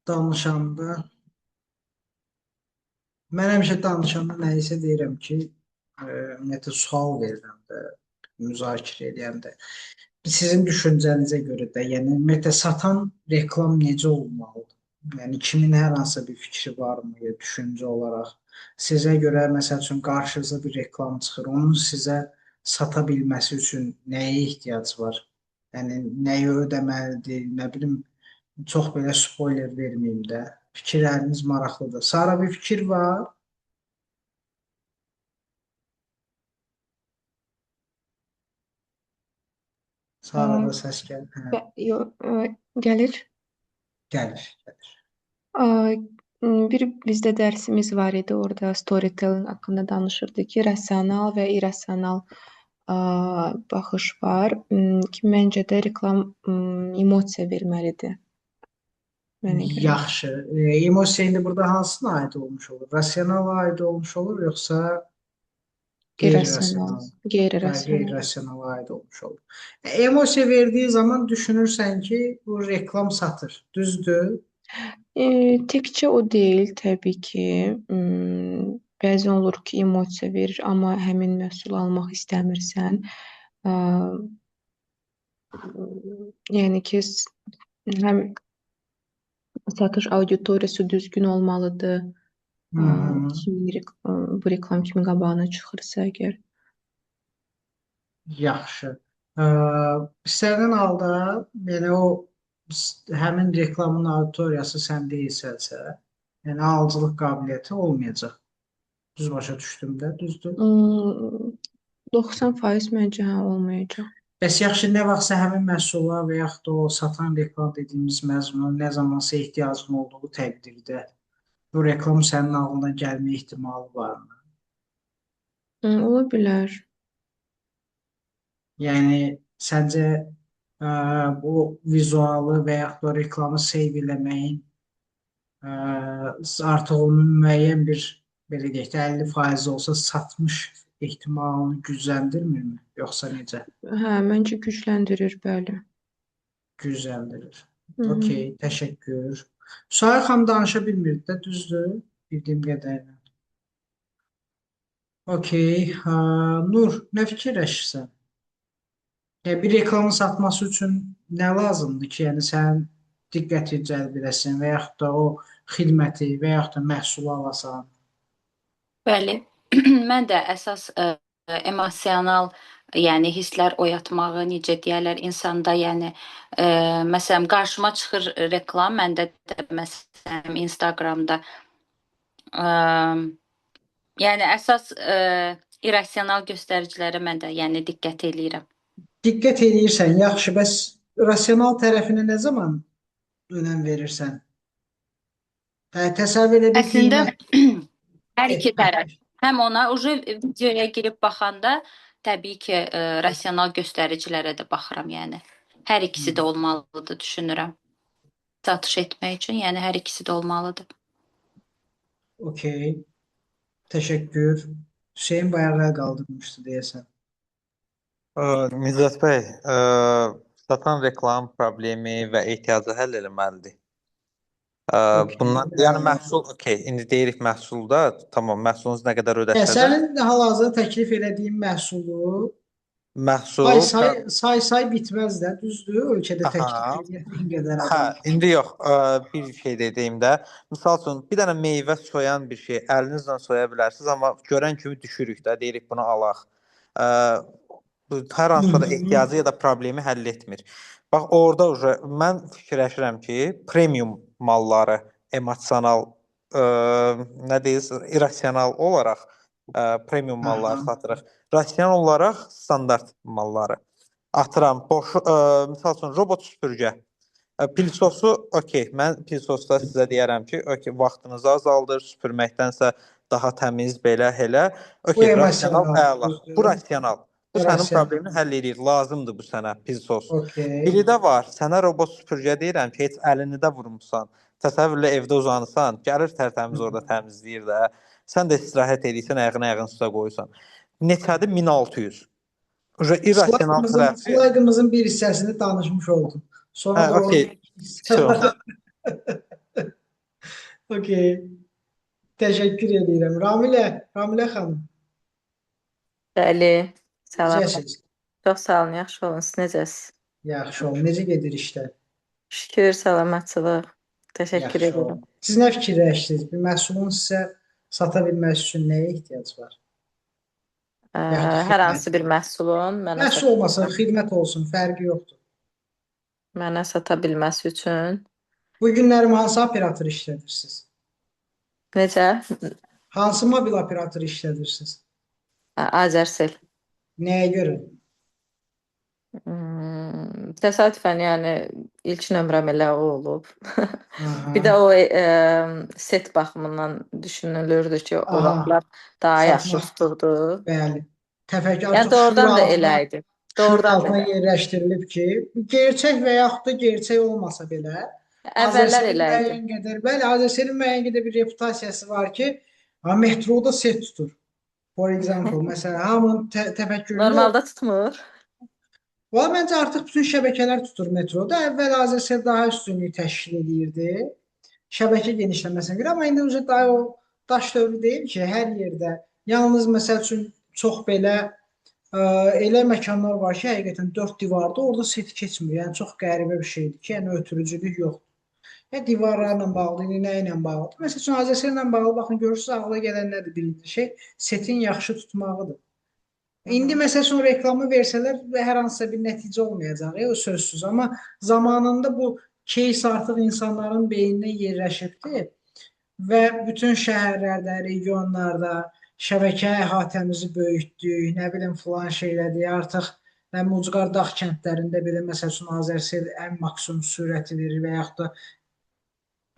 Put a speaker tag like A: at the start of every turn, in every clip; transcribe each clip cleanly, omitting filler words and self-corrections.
A: danışanda mən həmişə danışanda nəyisə deyirəm ki, ümumiyyətlə sual verirəm də, müzakirə edəndə. Sizin düşüncənizə görə də, yəni ümumiyyətlə satan reklam necə olmalıdır? Yəni kimin hər hansı bir fikri varmı, ya düşüncə olaraq? Sizə görə məsəl üçün qarşınıza bir reklam çıxır, onun sizə sata bilməsi üçün nəyə ehtiyac var? Yəni nəyi ödəməlidir, nə bilim, çox belə spoiler verməyim də. Fikirləriniz maraqlıdır. Sara bir fikir var. Sara
B: Aa,
A: da səs gəlir. Hə,
B: Gəlir.
A: gəlir.
B: Aa, Bir bizdə dərsimiz var idi. Orada storytelling haqqında danışırdı ki, rasional və irrasional baxış var. Ki məncə də reklam emosiya verməlidir mənə görə.
A: Yaxşı. Emosiya indi burada hansına aid olmuş olur? Rasionala aid olmuş olur, yoxsa
B: İrrasional,
A: qeyri-rasional? Hə,
B: qeyri-rasional.
A: qeyri-rasionala aid olmuş olur. Emosiya verdiyi zaman düşünürsən ki, bu reklam satır. Düzdür?
B: Təkcə o deyil, təbii ki. Bəzən olur ki, emosiya verir, amma həmin məhsulu almaq istəmirsən. Aa, Yəni ki, həm satış auditoriyası düzgün olmalıdır.
A: Hı -hı.
B: Bu reklam kimin qabağına çıxırsa əgər.
A: Yaxşı. Ə, Sənin halda yəni həmin reklamın auditoriyası sən deyilsənsə, yəni alıcılıq qabiliyyəti olmayacaq. Düz başa düşdüm də, düzdür?
B: Hmm, 90% məncə olmayacaq.
A: Bəs yaxşı, nə vaxtsa həmin məhsula və yaxud da o satan reklam dediyimiz məzmunun nə zamansa ehtiyacın olduğu təqdirdə bu reklam sənin ağlına gəlmə ehtimalı varmı?
B: Ola bilər.
A: Yəni səncə bu vizualı və yaxud da reklamı seyv eləməyin artıq onun müəyyən bir, belə deyək də, 50% olsa satmış ehtimalını gücləndirmirmi? Yoxsa necə?
B: Hə, məncə gücləndirir, bəli.
A: Gücləndirir.
B: Hı -hı.
A: Okey, təşəkkür. Suayı xanım danışa bilmirdi də, düzdür? Bildiyim qədərilə. Okey. Nur, nə fikirləşirsən? Yəni, bir reklamın satması üçün nə lazımdır ki, yəni sən diqqəti cəlb edəsən və yaxud da o xidməti və yaxud da məhsulu alasan?
C: Bəli, mən də əsas emosional, yəni hisslər oyatmağı, necə deyərlər, insanda, yəni məsələn qarşıma çıxır reklam, məndə də məsələn Instagramda, ə, yəni əsas irrasional göstəricilərə mən də yəni diqqət eləyirəm.
A: Diqqət edirsən, yaxşı, bəs rasional tərəfinə nə zaman önəm verirsən? Təsəvvür elə bir
C: Əslində
A: qiymət.
C: hər iki tərəf. Həm ona videoya girib baxanda təbii ki, rasional göstəricilərə də baxıram, yəni. Hər ikisi də olmalıdır düşünürəm. Satış etmək üçün, yəni hər ikisi də olmalıdır.
A: Okey, təşəkkür. Hüseyn bayaq əl qaldırmışdı deyəsən.
D: Mirzət bəy, satan reklam problemi və ehtiyacı həll eləməlidir.
A: Okey.
D: Bundan, yəni məhsul, okey, indi deyirik məhsulda, tamam, məhsulunuz nə qədər ödəsə də,
A: Sənin hal-hazırda təklif elədiyin məhsulu
D: məhsul,
A: say bitməz də, düzdür? Ölkədə təklif
D: aha,
A: edən qədər
D: hə,
A: adam var.
D: indi yox, bir şey dediyim də, misal üçün, bir dənə meyvə soyan bir şey əlinizlə soya bilərsiniz, amma görən kimi düşürük də, deyirik bunu alaq. Bu hər hansısa da ehtiyacı ya da problemi həll etmir. Bax, orada mən fikirləşirəm ki, premium malları emosional, nə deyirsiniz, irrasional olaraq premium malları satırıq. Rasional olaraq standart malları. Atıram, boş, misal üçün, robot süpürgə. Pilsosu, okey, mən pilsosda sizə deyərəm ki, okey, vaxtınızı azaldır, süpürməkdənsə daha təmiz, belə, elə.
A: Bu
D: Okey, rasional,
A: emosional,
D: əla. Bu
A: düzdür?
D: rasional. Bu sənin
A: Rasional.
D: problemini həll edir, lazımdır bu sənə pilsos.
A: Okey.
D: Biri də var, sənə robot süpürgə deyirəm ki, heç əlini də vurmusan. Təsəvvürlə evdə uzanırsan, gəlir tərtəmiz orada təmizləyir də. Sən də istirahət edirsən, ayağını üstə qoyursan. Neçədir? 1600. İrrasional tərəfi.
A: Slaydımızın bir hissəsini danışmış oldum.
D: Hə,
A: Sonra doğru
D: okey.
A: bir hissə
D: Çox.
A: var. Okey. Təşəkkür edirəm. Ramilə xanım,
E: Bəli, salam.
A: necəsiz?
E: Çox sağ olun, yaxşı olun. Siz necəsiz?
A: Yaxşı ol. Necə gedir işlər?
E: Şükür, salamatçılıq. Təşəkkür
A: Yaxşı ol.
E: edirəm.
A: Siz nə fikirləşdiniz? Bir məhsulun sizə sata bilməsi üçün nəyə ehtiyac var? Yaxud da
E: Hər
A: xidmət.
E: hansı bir məhsulun
A: Məhsul olmasın, xidmət olsun, fərqi yoxdur.
E: mənə sata bilməsi üçün
A: Bu günləri hansı operator işlədirsiniz?
E: necə?
A: Hansı mobil operator işlədirsiniz?
E: Azərsel.
A: Nəyə görə?
E: Təsadüfən, yəni ilk nömrəm elə o olub.
A: Aha.
E: Bir də o set baxımından düşünülürdü ki, o
A: Aha.
E: vaxtlar daha
A: Satma.
E: yaxşı tuturdu.
A: Bəli. Təfəkkür
E: Yəni
A: artıq
E: doğrudan da
A: şüur
E: elə
A: altına,
E: idi.
A: şüur
E: Doğrudan da
A: altına
E: elə.
A: yerləşdirilib ki, gerçək və yaxud da gerçək olmasa belə,
E: Əvvəllər
A: Azərselin
E: elə idi.
A: müəyyən qədər, bəli, Azərselin müəyyən qədər bir reputasiyası var ki, metroda set tutur. For example, məsələn, hamının təfəkküründə
E: Normalda tutmur.
A: Valla məncə artıq bütün şəbəkələr tutur metroda. Əvvəl Azərselv daha üstünlüyü təşkil edirdi. Şəbəkə genişlənməsinə görə, amma indi уже daha o daş dövrü deyil ki, hər yerdə. Yalnız məsəl üçün çox belə elə məkanlar var ki, həqiqətən dörd divarda orada set keçmir. Yəni çox qəribə bir şeydir ki, yəni ötürücülük yoxdur. Ya divarlarla bağlı, nə ilə bağlıdır. Məsəl üçün Azərselvlə bağlı baxın görürsüz ağla gələn nədir birinci şey? Setin yaxşı tutmağıdır. İndi məsəl üçün reklamı versələr hər hansısa bir nəticə olmayacaq, o sözsüz. Amma zamanında bu case artıq insanların beyninə yerləşibdi və bütün şəhərlərdə, regionlarda şəbəkə əhatəmizi böyütdük, nə bilim filan şeylədik. Artıq Ucqar dağ kəndlərində belə məsəl üçün Azərsel ən maksimum sürəti verir və yaxud da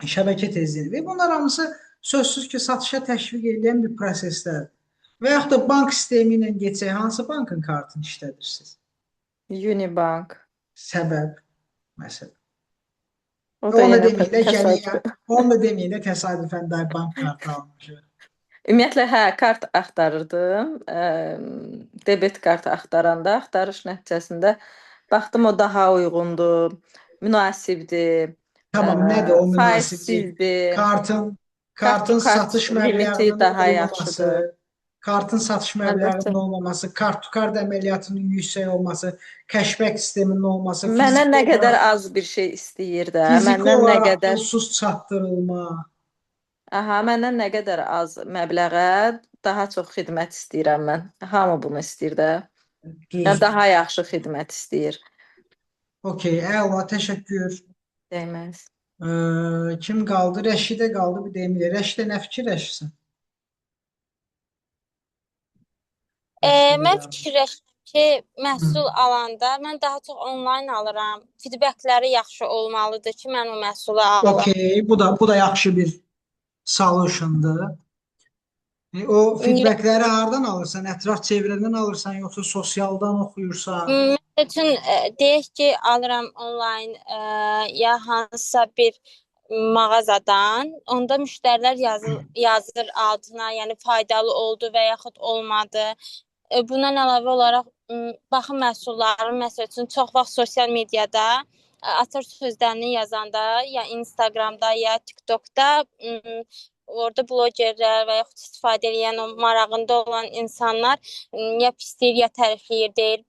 A: şəbəkə tezliyi. Və bunlar hamısı sözsüz ki, satışa təşviq edən bir proseslərdir. Və yaxud da bank sistemi ilə geçək, hansı bankın kartını işlədirsiniz?
E: Unibank.
A: Səbəb, məsələn.
E: O da
A: Onu da
E: yenə
A: deməylə
E: təsadüf.
A: onu da deməylə təsadüfən də bank kartı almışıq.
E: Ümumiyyətlə, kart axtarırdım. Debet kartı axtarış nəticəsində baxdım o daha uyğundur, münasibdir,
A: Tamam, nədir o münasibdir?
E: faizsizdir.
A: Kartın satış
E: limiti
A: məbləğinin
E: daha
A: olmaması,
E: yaxşıdır.
A: kartın satış məbləğinin olmaması, kart əməliyyatının yüksək olması, cashback sisteminin olması,
E: Mənə nə qədər az bir şey istəyir də,
A: fiziki
E: məndən nə
A: olaraq
E: qədər
A: pulsuz çatdırılma.
E: məndən nə qədər az məbləğə daha çox xidmət istəyirəm mən. Hamı bunu istəyir də. Yəni
A: Düzdür.
E: daha yaxşı xidmət istəyir.
A: Okey, əla, təşəkkür.
E: Deyməz.
A: Kim qaldı? Rəşidə qaldı, bir deyim. Rəşidə nə fikirləşirsən?
F: Mən fikirləşirəm ki, məhsul alanda mən daha çox onlayn alıram. Feedbackləri yaxşı olmalıdır ki, mən o məhsulu alım.
A: Okey, bu da yaxşı bir solutiondur. O feedbackləri hardan alırsan? Ətraf çevrədən alırsan, yoxsa sosialdan oxuyursan?
F: Məsəl üçün deyək ki, alıram onlayn ya hansısa bir mağazadan, onda müştərilər yazır altına, yəni faydalı oldu və yaxud olmadı. Bundan əlavə olaraq baxım məhsulların məsəl üçün çox vaxt sosial mediada açar sözlərini yazanda ya Instagramda ya TikTokda orada blogerlər və yaxud istifadə edən o marağında olan insanlar ya pisləyir ya tərifləyir, deyir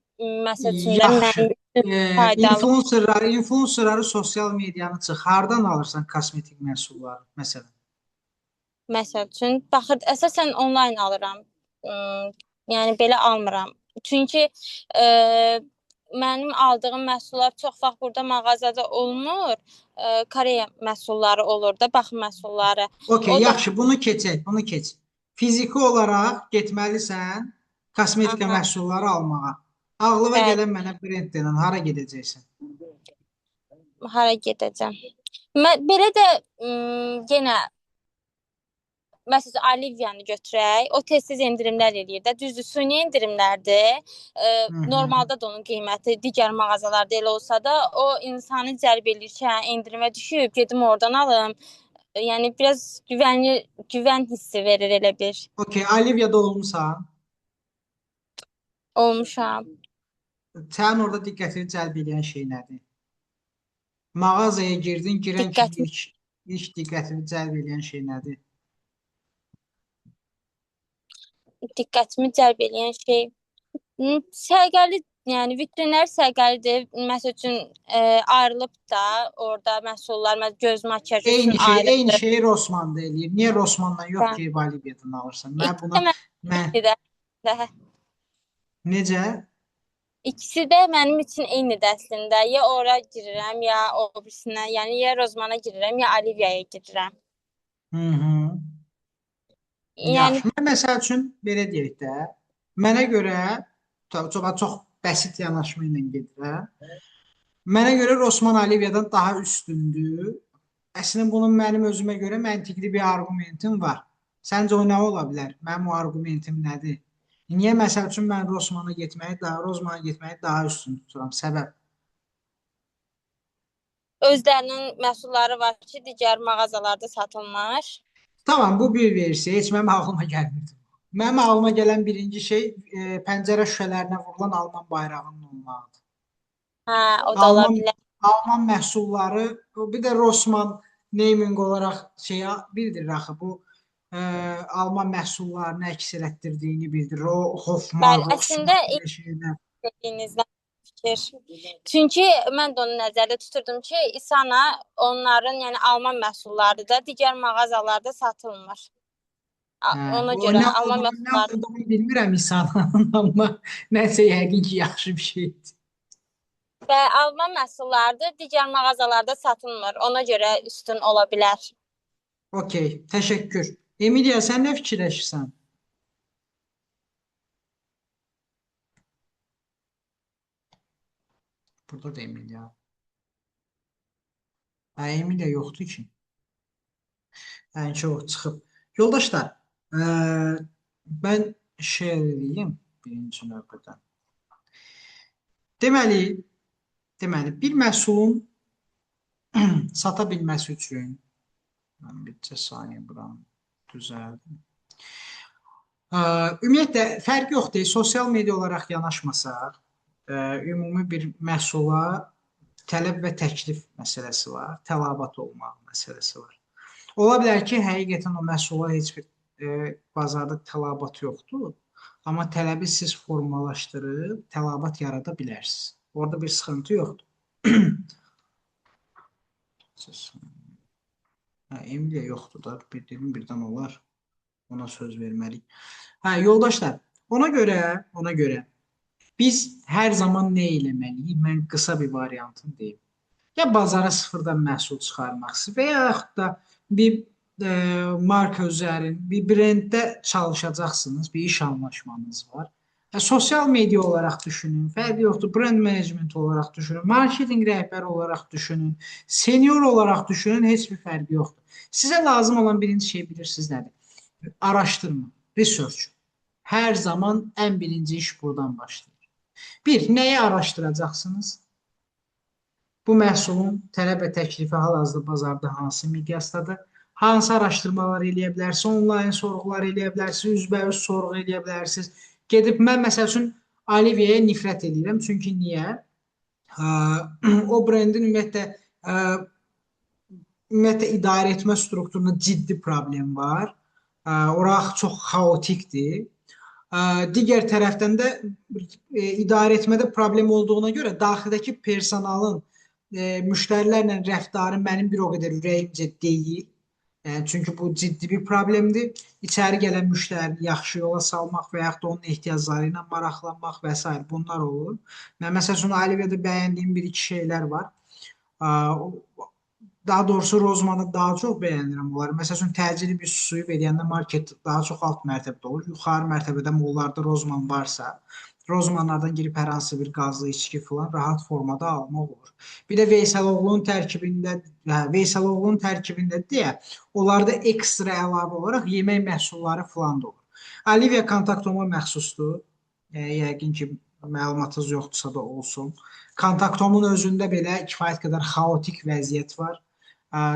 F: məsəl üçün də mənim üçün faydalı.
A: influencerları sosial medianı çıx. Hardan alırsan kosmetik məhsulları məsələn?
F: Məsəl üçün baxır, əsasən onlayn alıram. Yəni belə almıram. Çünki mənim aldığım məhsullar çox vaxt burada mağazada olmur. Koreya məhsulları olur da, baxım məhsulları.
A: Okey, yaxşı, bunu keç. Fiziki olaraq getməlisən kosmetika məhsulları almağa. Ağlıma gələn mənə brend denən, hara gedəcəksən?
F: Hara gedəcəm? Belə də yenə məsələn Oliviyanı götürək. O tez-tez endirimlər eləyir də. Düzdür, süni endirimlərdir. Normalda da onun qiyməti digər mağazalarda elə olsa da, o insanı cəlb eləyir ki, hə, endirimə düşüb, gedim oradan alım. Yəni biraz güvən hissi verir elə bir.
A: Okey, Oliviyada olmusan?
F: Olmuşam.
A: Sənin orada diqqətini cəlb edən şey nədir? Mağazaya girdin, girən kimi İlk diqqətini cəlb edən şey nədir?
F: Diqqətimi cəlb edən şey səliqəli, yəni vitrinlər səliqəlidir. Məsəl üçün ayrılıb da orada məhsullar, göz makiyajı üçün
A: Eyni
F: ayrıdır.
A: şeyi Rossmann da eləyir. Niyə Rossmanndan yox
F: Hə.
A: ki, Boliviyadan alırsan? Mən
F: İkisi
A: buna
F: də
A: mən
F: mənim
A: necə?
F: İkisi də mənim üçün eynidir əslində. Ya ora girirəm, ya o birisinə. Yəni ya Rozmana girirəm, ya Oliviaya girirəm.
A: Hı.
F: Yəni
A: Yaxşı. Mən məsəl üçün belə deyək də, mənə görə çox bəsit yanaşma ilə gedirəm. Mənə görə Rossmann Oliviyadan daha üstündür. Əslində bunun mənim özümə görə məntiqli bir arqumentim var. Səncə o nə ola bilər? Mənim o arqumentim nədir? Niyə məsəl üçün mən Rossmana getməyi daha üstün tuturam? Səbəb.
F: özlərinin məhsulları var ki, digər mağazalarda satılmır.
A: Tamam, bu bir versiya. Heç mənim ağlıma gəlmirdi. Mənim ağlıma gələn birinci şey pəncərə şüşələrinə vurulan Alman bayrağının olmağıdır.
F: Hə, o da ola bilər.
A: Alman məhsulları, bir də Rossmann naming olaraq şeyə bildirir axı bu Alman məhsullarını əks elətdirdiyini bildirir. O Hofmann,
F: Bəli, əslində
A: şeylər.
F: dediyinizdən fikir. Çünki mən də onu nəzərdə tuturdum ki, İsana onların, yəni Alman məhsullarıdır da, digər mağazalarda satılmır. Ona
A: O
F: görə
A: nə
F: Alman
A: olduğunu,
F: məhsulları
A: bilmirəm insanın, amma nəsə yəqin ki, yaxşı bir şeydir.
F: və Alman məhsullarıdır, digər mağazalarda satılmır. Ona görə üstün ola bilər.
A: Okey, təşəkkür. Emiliya, sən nə fikirləşirsən? Burada da Emiliya. Emiliya yoxdur ki. Çox çıxıb. Yoldaşlar, mən şey edeyim birinci növbədə. Deməli, bir məhsulun sata bilməsi üçün mən bircə saniyə buranı düzəldim. Ümumiyyətlə, fərq yoxdur. Sosial media olaraq yanaşmasaq, ümumi bir məhsula tələb və təklif məsələsi var, tələbat olmaq məsələsi var. Ola bilər ki, həqiqətən o məhsula heç bir bazarda tələbat yoxdur, amma tələbi siz formalaşdırıb tələbat yarada bilərsiniz. Orada bir sıxıntı yoxdur. Emiliya yoxdur da, birdən olar. Ona söz verməliyik. Yoldaşlar, ona görə biz hər zaman nə eləməliyik? Mən qısa bir variantını deyim. Ya bazara sıfırdan məhsul çıxarmaq və yaxud da bir marka üzərin, bir brenddə çalışacaqsınız, bir iş anlaşmanız var. Sosial media olaraq düşünün, fərqi yoxdur, brend menecmenti olaraq düşünün, marketinq rəhbəri olaraq düşünün, senior olaraq düşünün, heç bir fərqi yoxdur. Sizə lazım olan birinci şey bilirsiniz nədir? Araşdırma, research. Hər zaman ən birinci iş buradan başlayır. Bir, nəyi araşdıracaqsınız? Bu məhsulun tələb və təklifi hal-hazırda bazarda hansı miqyasdadır? Hansı araşdırmalar eləyə bilərsiniz? Onlayn sorğular eləyə bilərsiniz, üzbəüz sorğu eləyə bilərsiniz. Gedib, mən məsəl üçün Oliviyaya nifrət edirəm. Çünki niyə? O brendin ümumiyyətlə idarə etmə strukturunda ciddi problem var. Oraq çox xaotikdir. Digər tərəfdən də idarə etmədə problem olduğuna görə daxildəki personalın müştərilərlə rəftarı mənim bir o qədər ürəyimcə deyil. Çünki bu ciddi bir problemdir. İçəri gələn müştərini yaxşı yola salmaq və yaxud da onun ehtiyacları ilə maraqlanmaq və s. bunlar olur. Mən məsəl üçün Oliviyada bəyəndiyim bir-iki şeylər var. Daha doğrusu Rozmanı daha çox bəyənirəm onları. Məsəl üçün təcili bir suyu verəndə market daha çox alt mərtəbədə olur. Yuxarı mərtəbədə mollarda Rozman varsa, Rozmanlardan girib hər hansı bir qazlı içki falan rahat formada almaq olur. Bir də Veysəloğlu'nun tərkibində deyə, onlarda ekstra əlavə olaraq yemək məhsulları falan da olur. Olivia Kontaktoma məxsusdur. Yəqin ki, məlumatınız yoxdursa da olsun. Kontaktomun özündə belə kifayət qədər xaotik vəziyyət var.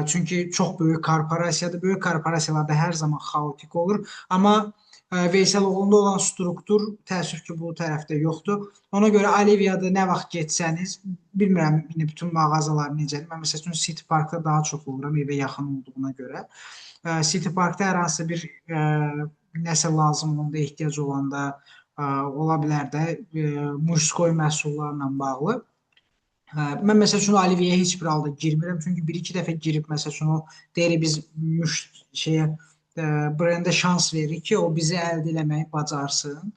A: Çünki çox böyük korporasiyadır. Böyük korporasiyalarda hər zaman xaotik olur. Amma Veysel oğlunda olan struktur təəssüf ki, bu tərəfdə yoxdur. Ona görə Aliviyada nə vaxt getsəniz, bilmirəm indi bütün mağazalar necədir. Mən məsəl üçün City Parkda daha çox oluram, evə yaxın olduğuna görə. City Parkda hər hansı bir nəsə lazım olanda, ehtiyac olanda ola bilər də mujskoy məhsullarla bağlı. Mən məsəl üçün Aliviyaya heç bir halda girmirəm. Çünki bir-iki dəfə girib məsəl üçün o deyir biz brendə şans veririk ki, o bizi əldə eləməyi bacarsın.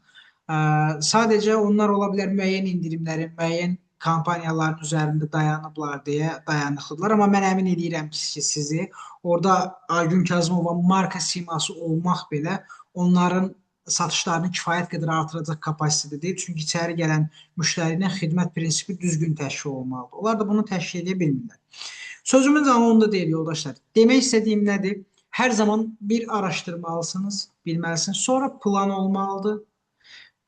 A: Sadəcə onlar ola bilər müəyyən indirimlərin, müəyyən kampaniyaların üzərində dayanıblar deyə dayanıqlıdırlar. Amma mən əmin edirəm ki, sizi orada Aygün Kazımova marka siması olmaq belə onların satışlarını kifayət qədər artıracaq kapasitede deyil. Çünki içəri gələn müştərinin xidmət prinsipi düzgün təşkil olmalıdır. Onlar da bunu təşkil edə bilmirlər. Sözümün canında deyil yoldaşlar. Demək istədiyim nədir? Hər zaman bir araşdırmalısınız, bilməlisiniz. Sonra plan olmalıdır.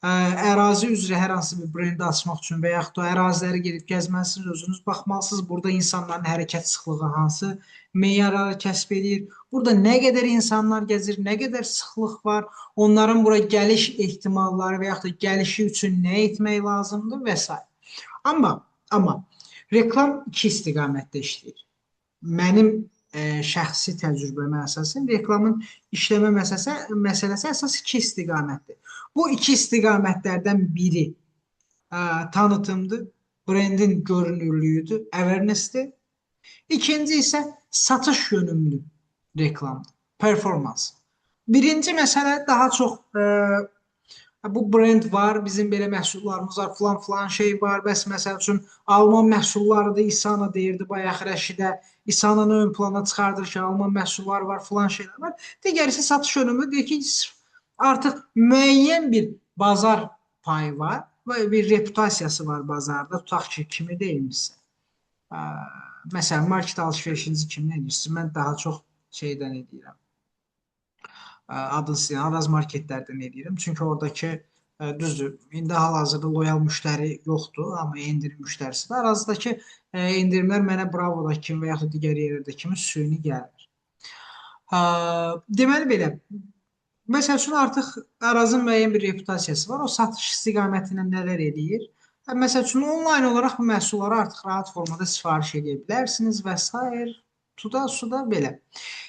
A: Ərazi üzrə hər hansı bir brendi açmaq üçün və yaxud da əraziləri gedib gəzməlisiniz, özünüz baxmalısınız. Burada insanların hərəkət sıxlığı hansı meyarları kəsb edir. Burada nə qədər insanlar gəzir, nə qədər sıxlıq var, onların bura gəliş ehtimalları və yaxud da gəlişi üçün nə etmək lazımdır və s. Amma reklam iki istiqamətdə işləyir. Mənim şəxsi təcrübəmə əsasən reklamın işləmə məsələsi əsas iki istiqamətdir. Bu iki istiqamətlərdən biri tanıtımdır, brendin görünürlüyüdür, awareness-dir. İkinci isə satış yönümlü reklamdır, performans. Birinci məsələ daha çox bu brend var, bizim belə məhsullarımız var, filan şey var. Bəs məsəl üçün Alman məhsullarıdır, İsana deyirdi bayaq Rəşidə. İsananı ön plana çıxardır ki, Alman məhsulları var, filan şeylər var. Digərisi satış yönümlü deyir ki, artıq müəyyən bir bazar payı var və bir reputasiyası var bazarda. Tutaq ki, kimi deyilmişsə. Məsələn, market alışverişinizi kimlə edirsiniz? Mən daha çox şeydən edirəm. Araz marketlərdən edirəm. Çünki oradakı düzdür, indi hal-hazırda loyal müştəri yoxdur, amma endirim müştərisi var. Arazidəki endirimlər mənə Bravo'dakı kimi və yaxud digər yerlərdə kimi süni gəlir. Deməli belə, məsəl üçün artıq Arazın müəyyən bir reputasiyası var. O satış istiqamətinə nələr edir? Məsəl üçün onlayn olaraq bu məhsulları artıq rahat formada sifariş edə bilərsiniz və s. Suda belə.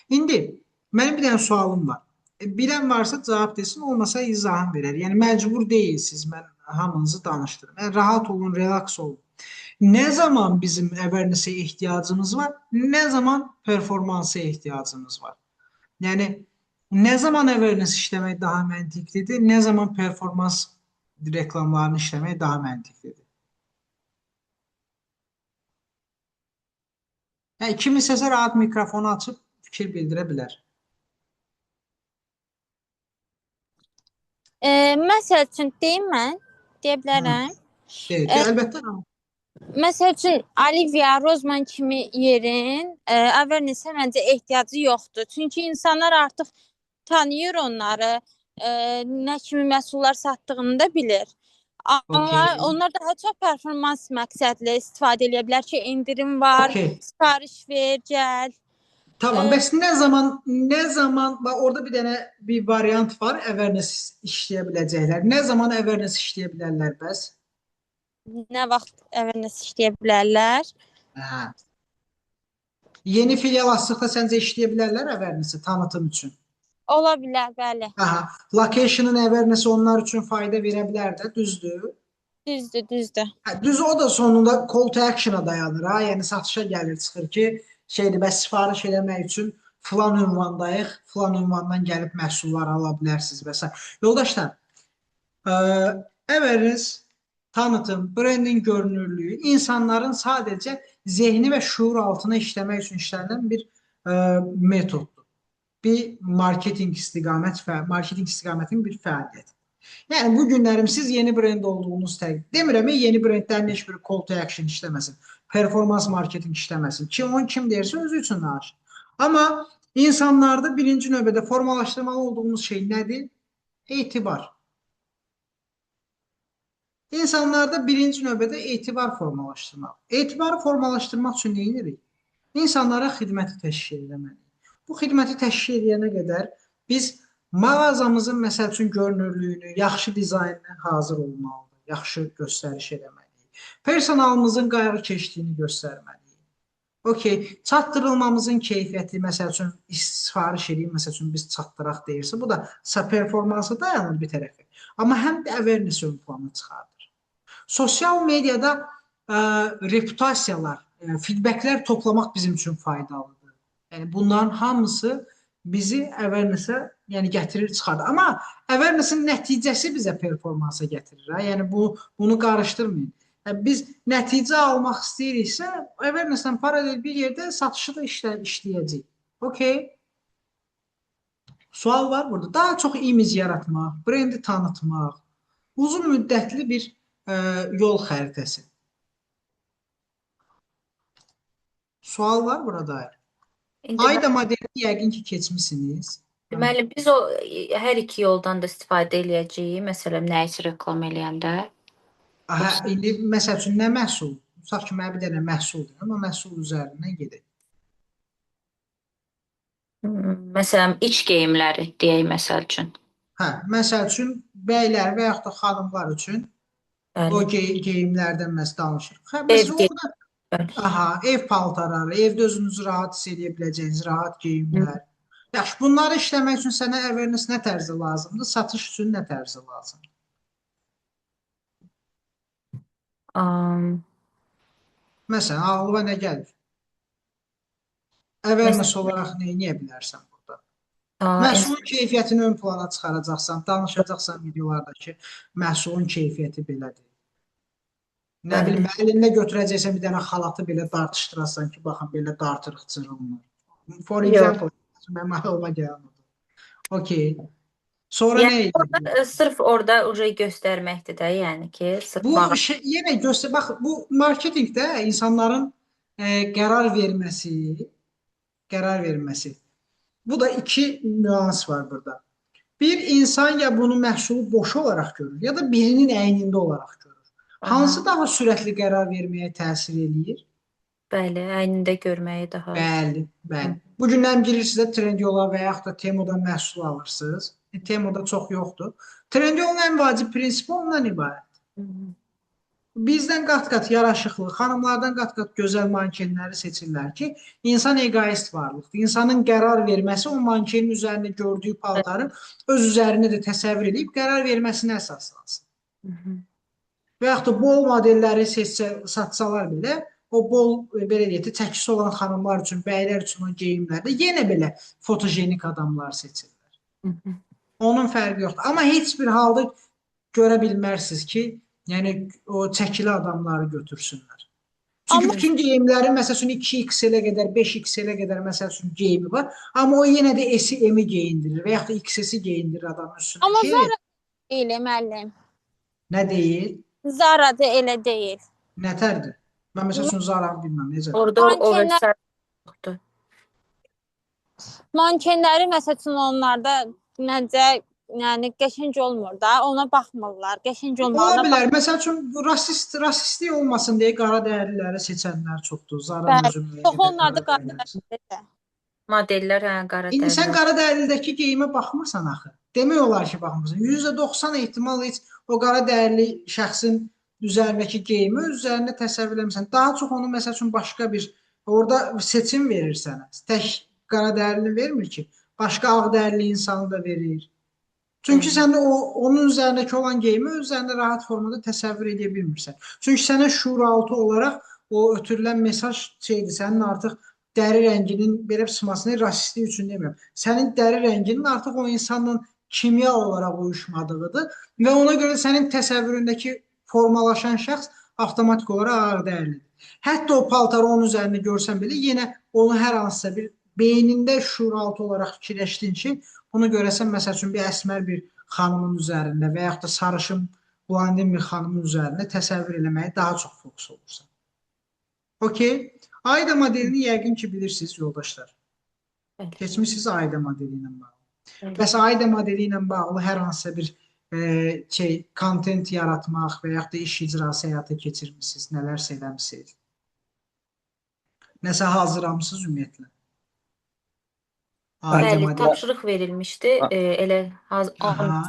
A: İndi mənim bir dənə sualım var. Bilən varsa cavab desin, olmasa izahını verər. Yəni məcbur deyilsiniz, mən hamınızı danışdırım. Yəni rahat olun, relaks olun. Nə zaman bizim awareness-ə ehtiyacımız var, nə zaman performansa ehtiyacımız var. Yəni nə zaman awareness işləmək daha məntiqlidir, nə zaman performans reklamlarını işləmək daha məntiqlidir. Yəni kim istəsə rahat mikrofonu açıb fikir bildirə bilər.
F: Məsəl üçün deyim mən, deyə bilərəm.
A: Əlbəttə.
F: Məsəl üçün Olivia, Rozman kimi yerin awareness-ə məncə ehtiyacı yoxdur. Çünki insanlar artıq tanıyır onları, nə kimi məhsullar satdığını da bilir. Amma onlar daha çox performans məqsədli istifadə edə bilər ki, indirim var, sifariş ver, gəl.
A: Tamam, bəs nə zaman, orada bir dənə bir variant var, awareness işləyə biləcəklər. Nə zaman awareness işləyə bilərlər bəs?
F: Nə vaxt awareness işləyə bilərlər?
A: Yeni filial açdıqda səncə işləyə bilərlər awareness-i tanıtım üçün?
F: Ola bilər, bəli.
A: Location-ın awareness onlar üçün fayda verə bilər də, düzdür?
F: Düzdür.
A: Düz o da sonunda call to action-a dayanır. Yəni satışa gəlir, çıxır ki, bəs sifariş eləmək üçün filan ünvandayıq, filan ünvandan gəlib məhsullar ala bilərsiniz və s. Yoldaşlar, awareness, tanıtım, brendin görünürlüyü insanların sadəcə zehni və şuur altına işləmək üçün işlənilən bir metoddur. Bir marketing istiqamətinin bir fəaliyyəti. Yəni bu günlərim siz yeni brend olduğunuz təqdir. Demirəm, yeni brendlərin heç bir call to action işləməsin. Performans marketing işləməsin. Kim deyirsə özü üçün danışır. Amma insanlarda birinci növbədə formalaşdırmalı olduğumuz şey nədir? Etibar. İnsanlarda birinci növbədə etibar formalaşdırmaq. Etibarı formalaşdırmaq üçün nə edirik? İnsanlara xidməti təşkil etməliyik. Bu xidməti təşkil edənə qədər biz Mağazamızın məsəl üçün görünürlüyünü, yaxşı dizaynına hazır olmalıdır, yaxşı göstəriş eləməliyik. Personalımızın qayğı keçdiyini göstərməliyik. Okey, çatdırılmamızın keyfiyyəti, məsəl üçün sifariş edeyim, məsəl üçün biz çatdıraq deyirsə, bu da performansa dayanır bir tərəfi. Amma həm də awareness ön plana çıxardır. Sosial mediada reputasiyalar, feedbacklər toplamaq bizim üçün faydalıdır. Yəni bunların hamısı bizi awareness-ə gətirir, çıxardır. Amma awareness-in nəticəsi bizə performansa gətirir. Yəni bunu qarışdırmayın. Biz nəticə almaq istəyiriksə, awareness-lə paralel bir yerdə satışı da işləyəcəyik. Okey. Sual var burada. Daha çox image yaratmaq, brendi tanıtmaq, uzun müddətli bir yol xəritəsi. Sual var burada.
C: İndi
A: Ayda modelini yəqin ki keçmisiniz.
C: deməli biz o hər iki yoldan da istifadə eləyəcəyik. Məsələn, nə üçün reklam eləyəndə?
A: İndi məsəl üçün nə məhsul? Tutaq ki, mənə bir dənə məhsul deyim, amma məhsul üzərindən gedək.
C: Məsələn, iç geyimləri deyək məsəl üçün.
A: Məsəl üçün bəylər və yaxud da xanımlar üçün o geyimlərdən məhz danışırıq. Ev paltarları, evdə özünüzü rahat hiss edə biləcəyiniz rahat geyimlər. Yaxşı, bunları işləmək üçün sənə awareness nə tərzi lazımdır? Satış üçün nə tərzi lazımdır? Məsələn, ağlıma nə gəlir? Awareness olaraq nə edə bilərsən burada? Məhsulun keyfiyyətini ön plana çıxaracaqsan, danışacaqsan videolarda ki, məhsulun keyfiyyəti belədir. Nə bilim, əlində götürəcəksən bir dənə xalatı belə dartışdırasan ki, baxın, belə dartırıq cırılmır. For example, mənim ağlıma gələn odur. Okey. Sonra nə edir?
C: Sırf orada göstərməkdir də, yəni ki, sırf
A: bu yenə göstər, bax, bu marketinqdə insanların qərar verməsi. Bu da iki nüans var burada. Bir insan ya bunu məhsulu boş olaraq görür, ya da birinin əynində olaraq görür. Hansı daha sürətli qərar verməyə təsir eləyir?
C: Bəli, əynində görməyi daha.
A: Bəli. Bu gündən girirsiniz də Trendyol-a və yaxud da Temudan məhsul alırsınız. Temuda çox yoxdur. Trendyolun ən vacib prinsipi ondan ibarət. Bizdən qat-qat yaraşıqlı, xanımlardan qat-qat gözəl mankenləri seçirlər ki, insan egoist varlıqdır. İnsanın qərar verməsi o mankenin üzərində gördüyü paltarın öz üzərində də təsəvvür edib qərar verməsinə əsaslansın. Və yaxud da bol modelləri satsalar belə, o bol, belə deyək, çəkisi olan xanımlar üçün, bəylər üçün o geyimlərdə yenə belə fotojenik adamlar seçirlər. Onun fərqi yoxdur. Amma heç bir halda görə bilmərsiniz ki, yəni o çəkili adamları götürsünlər. Çünki bütün geyimlərin məsəl üçün 2XL-ə qədər, 5XL-ə qədər məsəl üçün geyimi var. Amma o yenə də S-i, M-i geyindirir və yaxud da XS-i geyindirir adamın üstünə.
F: Amma Zara deyil, müəllim.
A: Nə deyil?
F: Zara da elə deyil.
A: Nətərdir? Mən məsəl üçün Zara-nı bilməm, necə?
C: Orada o vəsait yoxdur.
F: Mankenləri məsəl üçün onlarda necə, yəni qəşəng olmur da, ona baxmırlar. Qəşəng olmalıdır.
A: Ola bilər. Məsəl üçün rasistlik olmasın deyə qara dəyərliləri seçənlər çoxdur. Zara özünü.
F: Çox onlarda qara dəyərlidir.
C: Modellər qara dəyərli.
A: İndi sən qara dəyərlidəki geyimə baxmırsan axı. Demək olar ki, baxmırsan. %90 ehtimal heç o qara dəyərli şəxsin üzərindəki geyimi öz üzərində təsəvvür eləmirsən. Daha çox onu məsəl üçün başqa bir orada seçim verir sənə. Tək qara dəyərli vermir ki, başqa ağ dəyərli insanı da verir. Çünki sən onun üzərindəki olan geyimi öz üzərində rahat formada təsəvvür edə bilmirsən. Çünki sənə şuuraltı olaraq o ötürülən mesaj şeydir, sənin artıq dəri rənginin belə sımasını rasistlik üçün demirəm. Sənin dəri rənginin artıq o insanla kimya olaraq uyuşmadığıdır və ona görə sənin təsəvvüründəki formalaşan şəxs avtomatik olaraq ağ dəyərlidir. Hətta o paltarı onun üzərində görsən belə yenə onu hər hansısa bir beynində şuuraltı olaraq fikirləşdin ki, bunu görəsən, məsəl üçün bir əsmər bir xanımın üzərində və yaxud da sarışın, blondin bir xanımın üzərində təsəvvür eləməyə daha çox fokus olursan. Okey. Ayda modelini yəqin ki, bilirsiniz, yoldaşlar. Keçmişsiniz Ayda modeli ilə bağlı. Bəs Ayda modeli ilə bağlı hər hansısa bir kontent yaratmaq və yaxud da iş icrası həyata keçirmişsiniz, nələrsə eləmişsiniz? Nəsə hazırlamışsınız ümumiyyətlə? Ayda
C: Bəli,
A: model.
C: tapşırıq verilmişdi. Elə
A: Aha,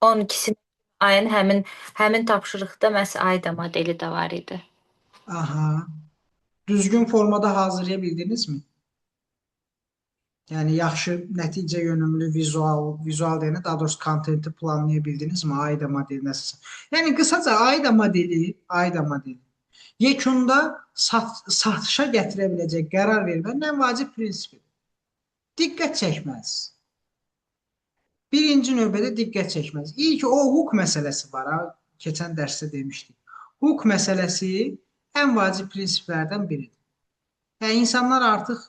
C: 12-si ayın həmin tapşırıqda məhz Ayda modeli də var idi.
A: aha. Düzgün formada hazırlaya bildiniz mi? Yəni yaxşı nəticə yönümlü vizual deyəndə daha doğrusu kontenti planlaya bildiniz mi? Ayda modelinə əsasən. Yəni qısaca Ayda modeli yekunda satışa gətirə biləcək qərar vermənin ən vacib prinsipidir. Diqqət çəkməlisiniz. Birinci növbədə diqqət çəkməlisiniz. İlk o huk məsələsi var. Ha. Keçən dərsdə demişdik. Huk məsələsi ən vacib prinsiplərdən biridir. Yəni insanlar artıq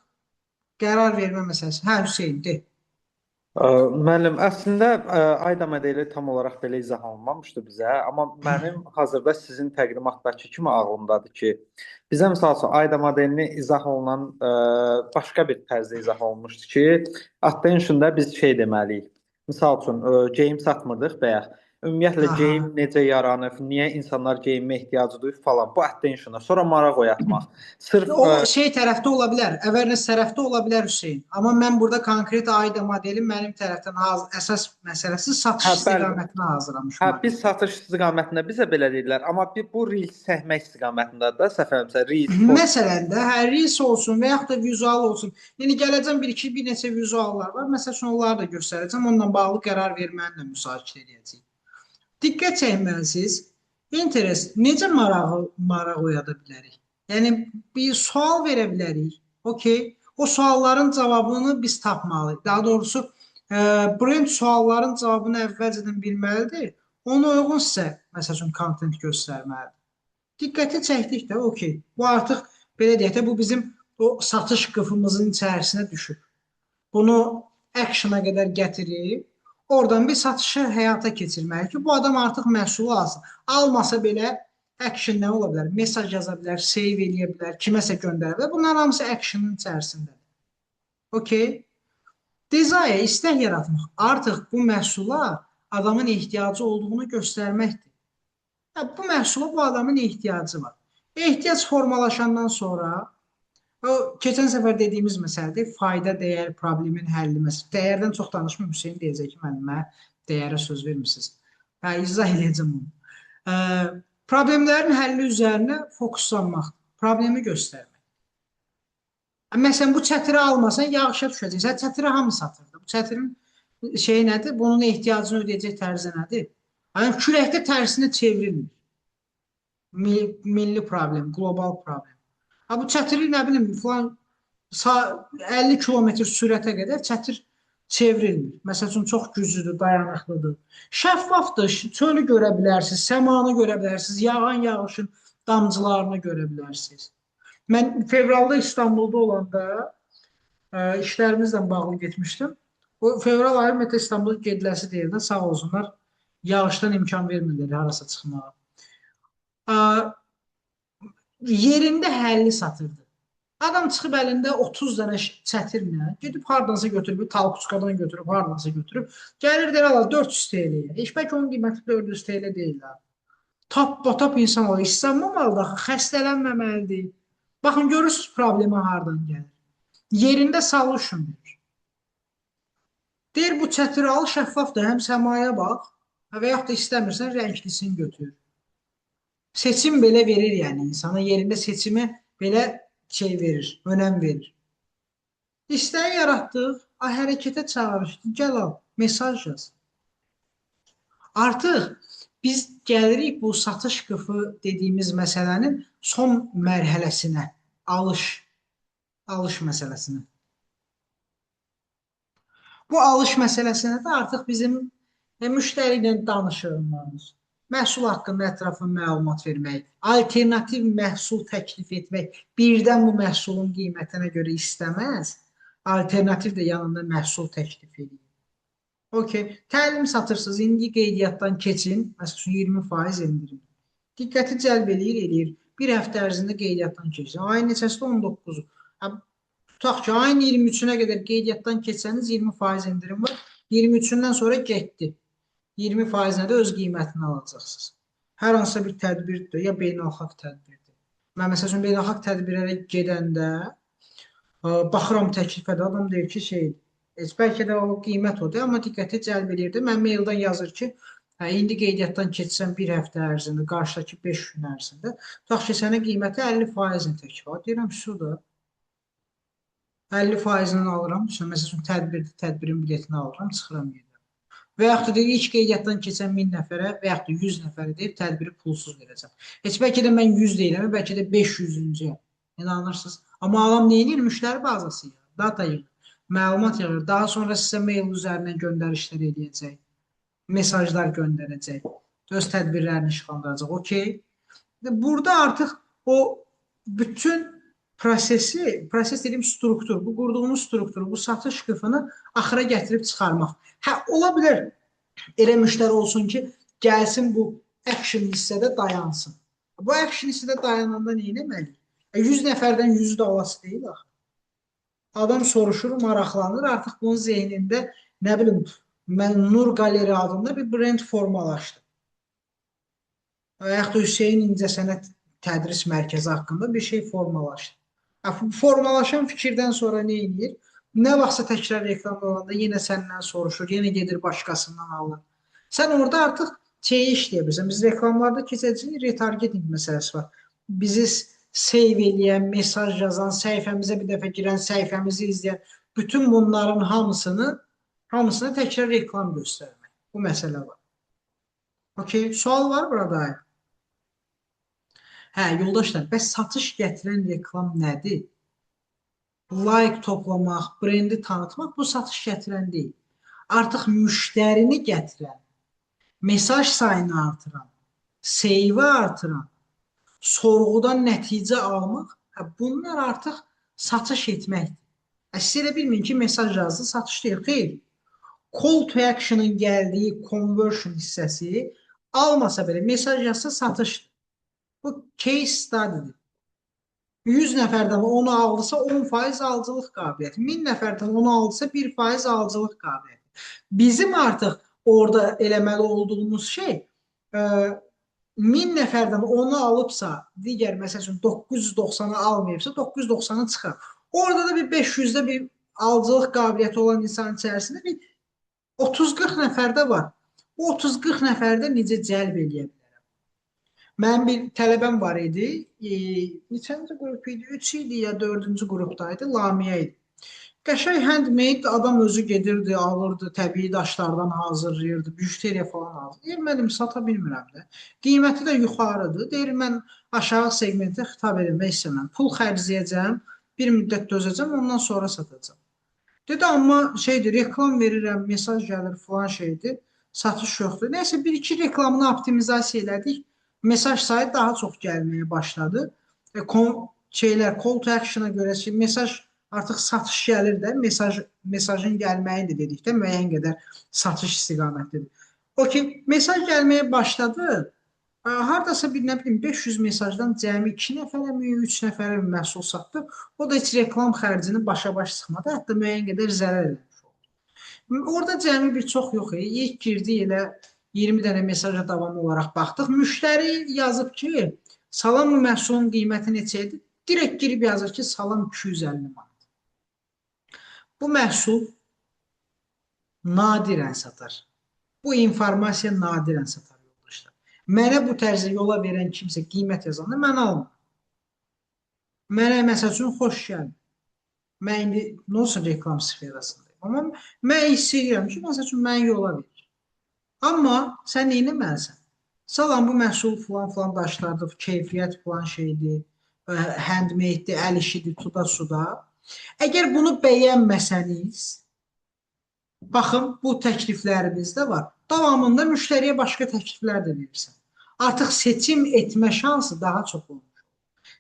A: qərar vermə məsələsi. Hə, Hüseyn, de.
D: Müəllim, əslində Ayda modeli tam olaraq belə izah olunmamışdı bizə, amma mənim hazırda sizin təqdimatdakı kimi ağlımdadır ki, bizə misal üçün Ayda modelini izah olunan başqa bir tərzdə izah olunmuşdu ki, attention-da biz şey deməliyik. Misal üçün geyim satmırdıq bayaq. Ümumiyyətlə
A: Aha.
D: geyim necə yaranır, niyə insanlar geyinmə ehtiyacı duyur falan. Bu attentiona, sonra maraq oyatmaq. Sırf
A: O şey tərəfdə ola bilər, awareness tərəfdə ola bilər Hüseyn. Amma mən burada konkret Ayda modeli mənim tərəfdən əsas məsələsi satış
D: bəli.
A: istiqamətinə hazırlamış.
D: Biz satış istiqamətində bizə belə deyirlər, amma bu reels çəkmək istiqamətində də səfərimizə reels
A: Məsələn də reels olsun və yaxud da vizual olsun. Yəni gələcəm bir neçə vizuallar var. Məsəl üçün onları da göstərəcəm. Onunla bağlı qərar verməni də müzakirə edəcəyik. Diqqət çəkməlisiniz. Interest necə maraq oyada bilərik? Yəni bir sual verə bilərik. Okay. O sualların cavabını biz tapmalıyıq. Daha doğrusu brend sualların cavabını əvvəlcədən bilməlidir. Ona uyğun sizə məsəl üçün kontent göstərməlidir. Diqqəti çəkdik də, okay. Bu artıq belə deyək də bu bizim o satış qıfımızın içərisinə düşüb. Bunu action'a qədər gətirib oradan bir satışı həyata keçirməli ki, bu adam artıq məhsulu alsın. Almasa belə action nə ola bilər? Mesaj yaza bilər, save eləyə bilər, kiməsə göndərə bilər. Bunların hamısı action'ın içərisindədir. Okay. Desire, istək yaratmaq artıq bu məhsula adamın ehtiyacı olduğunu göstərməkdir. Bu məhsula bu adamın ehtiyacı var. Ehtiyac formalaşandan sonra o keçən səfər dediyimiz məsələdir, fayda, dəyər, problemin həlli məsələsi. Dəyərdən çox danışmıyorum, Hüseyn deyəcək ki, müəllimə dəyərə söz vermirsiniz. İzah edəcəm onu. Problemlərin həlli üzərinə fokuslanmaq, problemi göstərmək. Məsələn, bu çətiri almasan, yağışa düşəcək. Sən çətiri hamı satırdı. Bu çətirin şeyi nədir? Bunun ehtiyacını ödəyəcək tərzi nədir? Yəni, küləkdə tərsinə çevrilmir. Milli problem, qlobal problem. Bu çətiri nə bilim falan 50 kilometr sürətə qədər çətir çevrilmir. Məsəl üçün çox güclüdür, dayanıqlıdır. Şəffafdır, çölü görə bilərsiniz, səmanı görə bilərsiniz, yağan yağışın damcılarını görə bilərsiniz. Mən fevralda İstanbulda olanda işlərimizlə bağlı getmişdim. O fevral ayı ümumiyyətlə İstanbulda gediləsi deyil də, sağ olsunlar, yağışdan imkan vermirlər harasa çıxmağa. Yerində həlli satırdı. Adam çıxıb əlində 30 dənə çətirlə, gedib hardansa götürüb, Talkuçkadan götürüb, hardansa götürüb, gəlir deyir, 400 TL-yə. Heç bəlkə onun qiyməti 400 TL deyil. Tap insan olur, istənməməlidir, xəstələnməməlidir. Baxın, görürsünüz problemi hardan gəlir. Yerində solution verir. Deyir, bu çətiri al, şəffafdır, həm səmaya bax, və yaxud da istəmirsən, rənglisini götür. Seçim belə verir, yəni insana yerində seçimi belə şey verir, önəm verir. İstəyi yaratdıq, hərəkətə çağırışdı, gəl al, mesaj yaz. Artıq biz gəlirik bu satış qıfı dediyimiz məsələnin son mərhələsinə, alış məsələsinə. Bu alış məsələsinə də artıq bizim müştəri ilə danışırıq. Məhsul haqqında ətraflı məlumat vermək, alternativ məhsul təklif etmək, birdən bu məhsulun qiymətinə görə istəməz, alternativ də yanında məhsul təklif edir. Okay. Təlim satırsınız, indi qeydiyyatdan keçin, məsələn 20% endirim. Diqqəti cəlb edir. Bir həftə ərzində qeydiyyatdan keçin. Ayın neçəsi 19-u. Tutaq ki, ayın 23-ünə qədər qeydiyyatdan keçsəniz 20% endirim var, 23-ündən sonra getdi. 20%-nə də öz qiymətini alacaqsınız. Hər hansısa bir tədbirdir, ya beynəlxalq tədbirdir. Mən məsəl üçün beynəlxalq tədbirlərə gedəndə Baxıram təklifə də adam deyir ki, şeydir. Heç bəlkə də o qiymət odur, amma diqqəti cəlb edirdi. Mən maildən yazır ki, hə, indi qeydiyyatdan keçsən bir həftə ərzində, qarşıdakı 5 gün ərzində, tutaq ki, sənə qiyməti 50%-ni təklif var. Deyirəm, şudur. 50%-ni alıram. Məsələn, üçün tədbirdir, tədbirin biletini alıram, çıxıram yerdən. Və yaxud da deyir, ilk qeydiyyatdan keçən 1000 nəfərə və yaxud da 100 nəfərə deyib tədbiri pulsuz verəcəm. Heç bəlkə də mən 100 deyirəm, bəlkə də 500-cüyə. İnanırsınız. Amma adam nə edir? Müştəri bazası yığır, data yığır, məlumat yığır. Daha sonra sizə mail üzərindən göndərişlər edəcək, mesajlar göndərəcək, öz tədbirlərini işıqlandıracaq. Okey. Burada artıq o bütün proses dediyim struktur, bu qurduğumuz struktur, bu satış qıfını axıra gətirib çıxarmaq. Hə, ola bilər elə müştəri olsun ki, gəlsin bu action hissədə dayansın. Bu action hissədə dayananda nə etməliyik? 100 nəfərdən 100-ü də alası deyil axı. Adam soruşur, maraqlanır, artıq bunun zehnində, nə bilim, mən Nur Galeri adında bir brend formalaşdı. Və yaxud da Hüseyin İncəsənət Tədris Mərkəzi haqqında bir şey formalaşdı. Formalaşan fikirdən sonra nə edir? Nə vaxtsa təkrar reklam olanda yenə səndən soruşur, yenə gedir başqasından alır. Sən orada artıq şeyi işləyə bilirsən. Biz reklamlarda keçəcəyik, retargeting məsələsi var. Bizi save eləyən, mesaj yazan, səhifəmizə bir dəfə girən, səhifəmizi izləyən, bütün bunların hamısına təkrar reklam göstərmək. Bu məsələ var. Okey, sual var burada? Hə, yoldaşlar, bəs satış gətirən reklam nədir? Like toplamaq, brendi tanıtmaq bu satış gətirən deyil. Artıq müştərini gətirən, mesaj sayını artıran, seyvi artıran, sorğudan nəticə almaq, bunlar artıq satış etməkdir. Siz elə bilməyin ki, mesaj yazdı, satış deyil. Xeyr. Call to action'ın gəldiyi conversion hissəsi almasa belə mesaj yazsa satışdır. Bu case study'dir. 100 nəfərdən 10'u aldısa 10% alıcılıq qabiliyyəti. 1000 nəfərdən 10'u aldısa 1% alıcılıq qabiliyyəti. Bizim artıq orada eləməli olduğumuz şey 1000 nəfərdən 10'u alıbsa, digər məsəl üçün 990'ı almayıbsa 990'ı çıxar. Orada da bir 500'də bir alıcılıq qabiliyyəti olan insan içərisində bir 30-40 nəfərdə var. O 30-40 nəfərdə necə cəlb eləyə bilər? Mənim bir tələbəm var idi. Neçənci qrup idi? 3 idi ya 4-cü qrupdaydı. Lamiyə idi. Qəşəng handmade adam özü gedirdi, alırdı, təbii daşlardan hazırlayırdı, bijuteriya falan alırdı. Deyir, mənim sata bilmirəm də. Qiyməti də yuxarıdır. Deyir, mən aşağı segmentə xitab edilmək istəmirəm. Pul xərcləyəcəm, bir müddət dözəcəm, ondan sonra satacağım. Dedi, amma şeydir, reklam verirəm, mesaj gəlir falan şeydir, satış yoxdur. Nəysə, bir-iki reklamını optimizasiya elədik. Mesaj sayı daha çox gəlməyə başladı. Call to action'a görə mesaj artıq satış gəlir də, mesajın gəlməyi də dedik də, müəyyən qədər satış istiqamətidir. Okey, mesaj gəlməyə başladı. Hardasa bir, nə bilim, 500 mesajdan cəmi 2 nəfərə mi, 3 nəfərə mi məhsul satdı. O da heç reklam xərcini başa-baş çıxmadı, hətta müəyyən qədər zərər eləmiş oldu. Orada cəmi bir çox yox. İlk girdi elə 20 dənə mesaja davamlı olaraq baxdıq. Müştəri yazıb ki, salam məhsulun qiyməti neçə idi? Direkt girib yazır ki, salam 250 manat. Bu məhsul nadirən satar. Bu informasiya nadirən satar yoldaşlar. Mənə bu tərzdə yola verən kimsə qiymət yazanda mən almam. Mənə məsəl üçün xoş gəlmir. Mən indi nə olsa reklam sferasındayım. Amma mən hiss edirəm ki, məsəl üçün mən yola verir. Amma sən neynəməlisən? Salam, bu məhsul filan daşlardır, keyfiyyət filan şeydir, handmade-dir, əl işidir, tuda suda. Əgər bunu bəyənməsəniz, baxın, bu təkliflərimiz də var. Davamında müştəriyə başqa təkliflər də verirsən. Artıq seçim etmə şansı daha çox olur.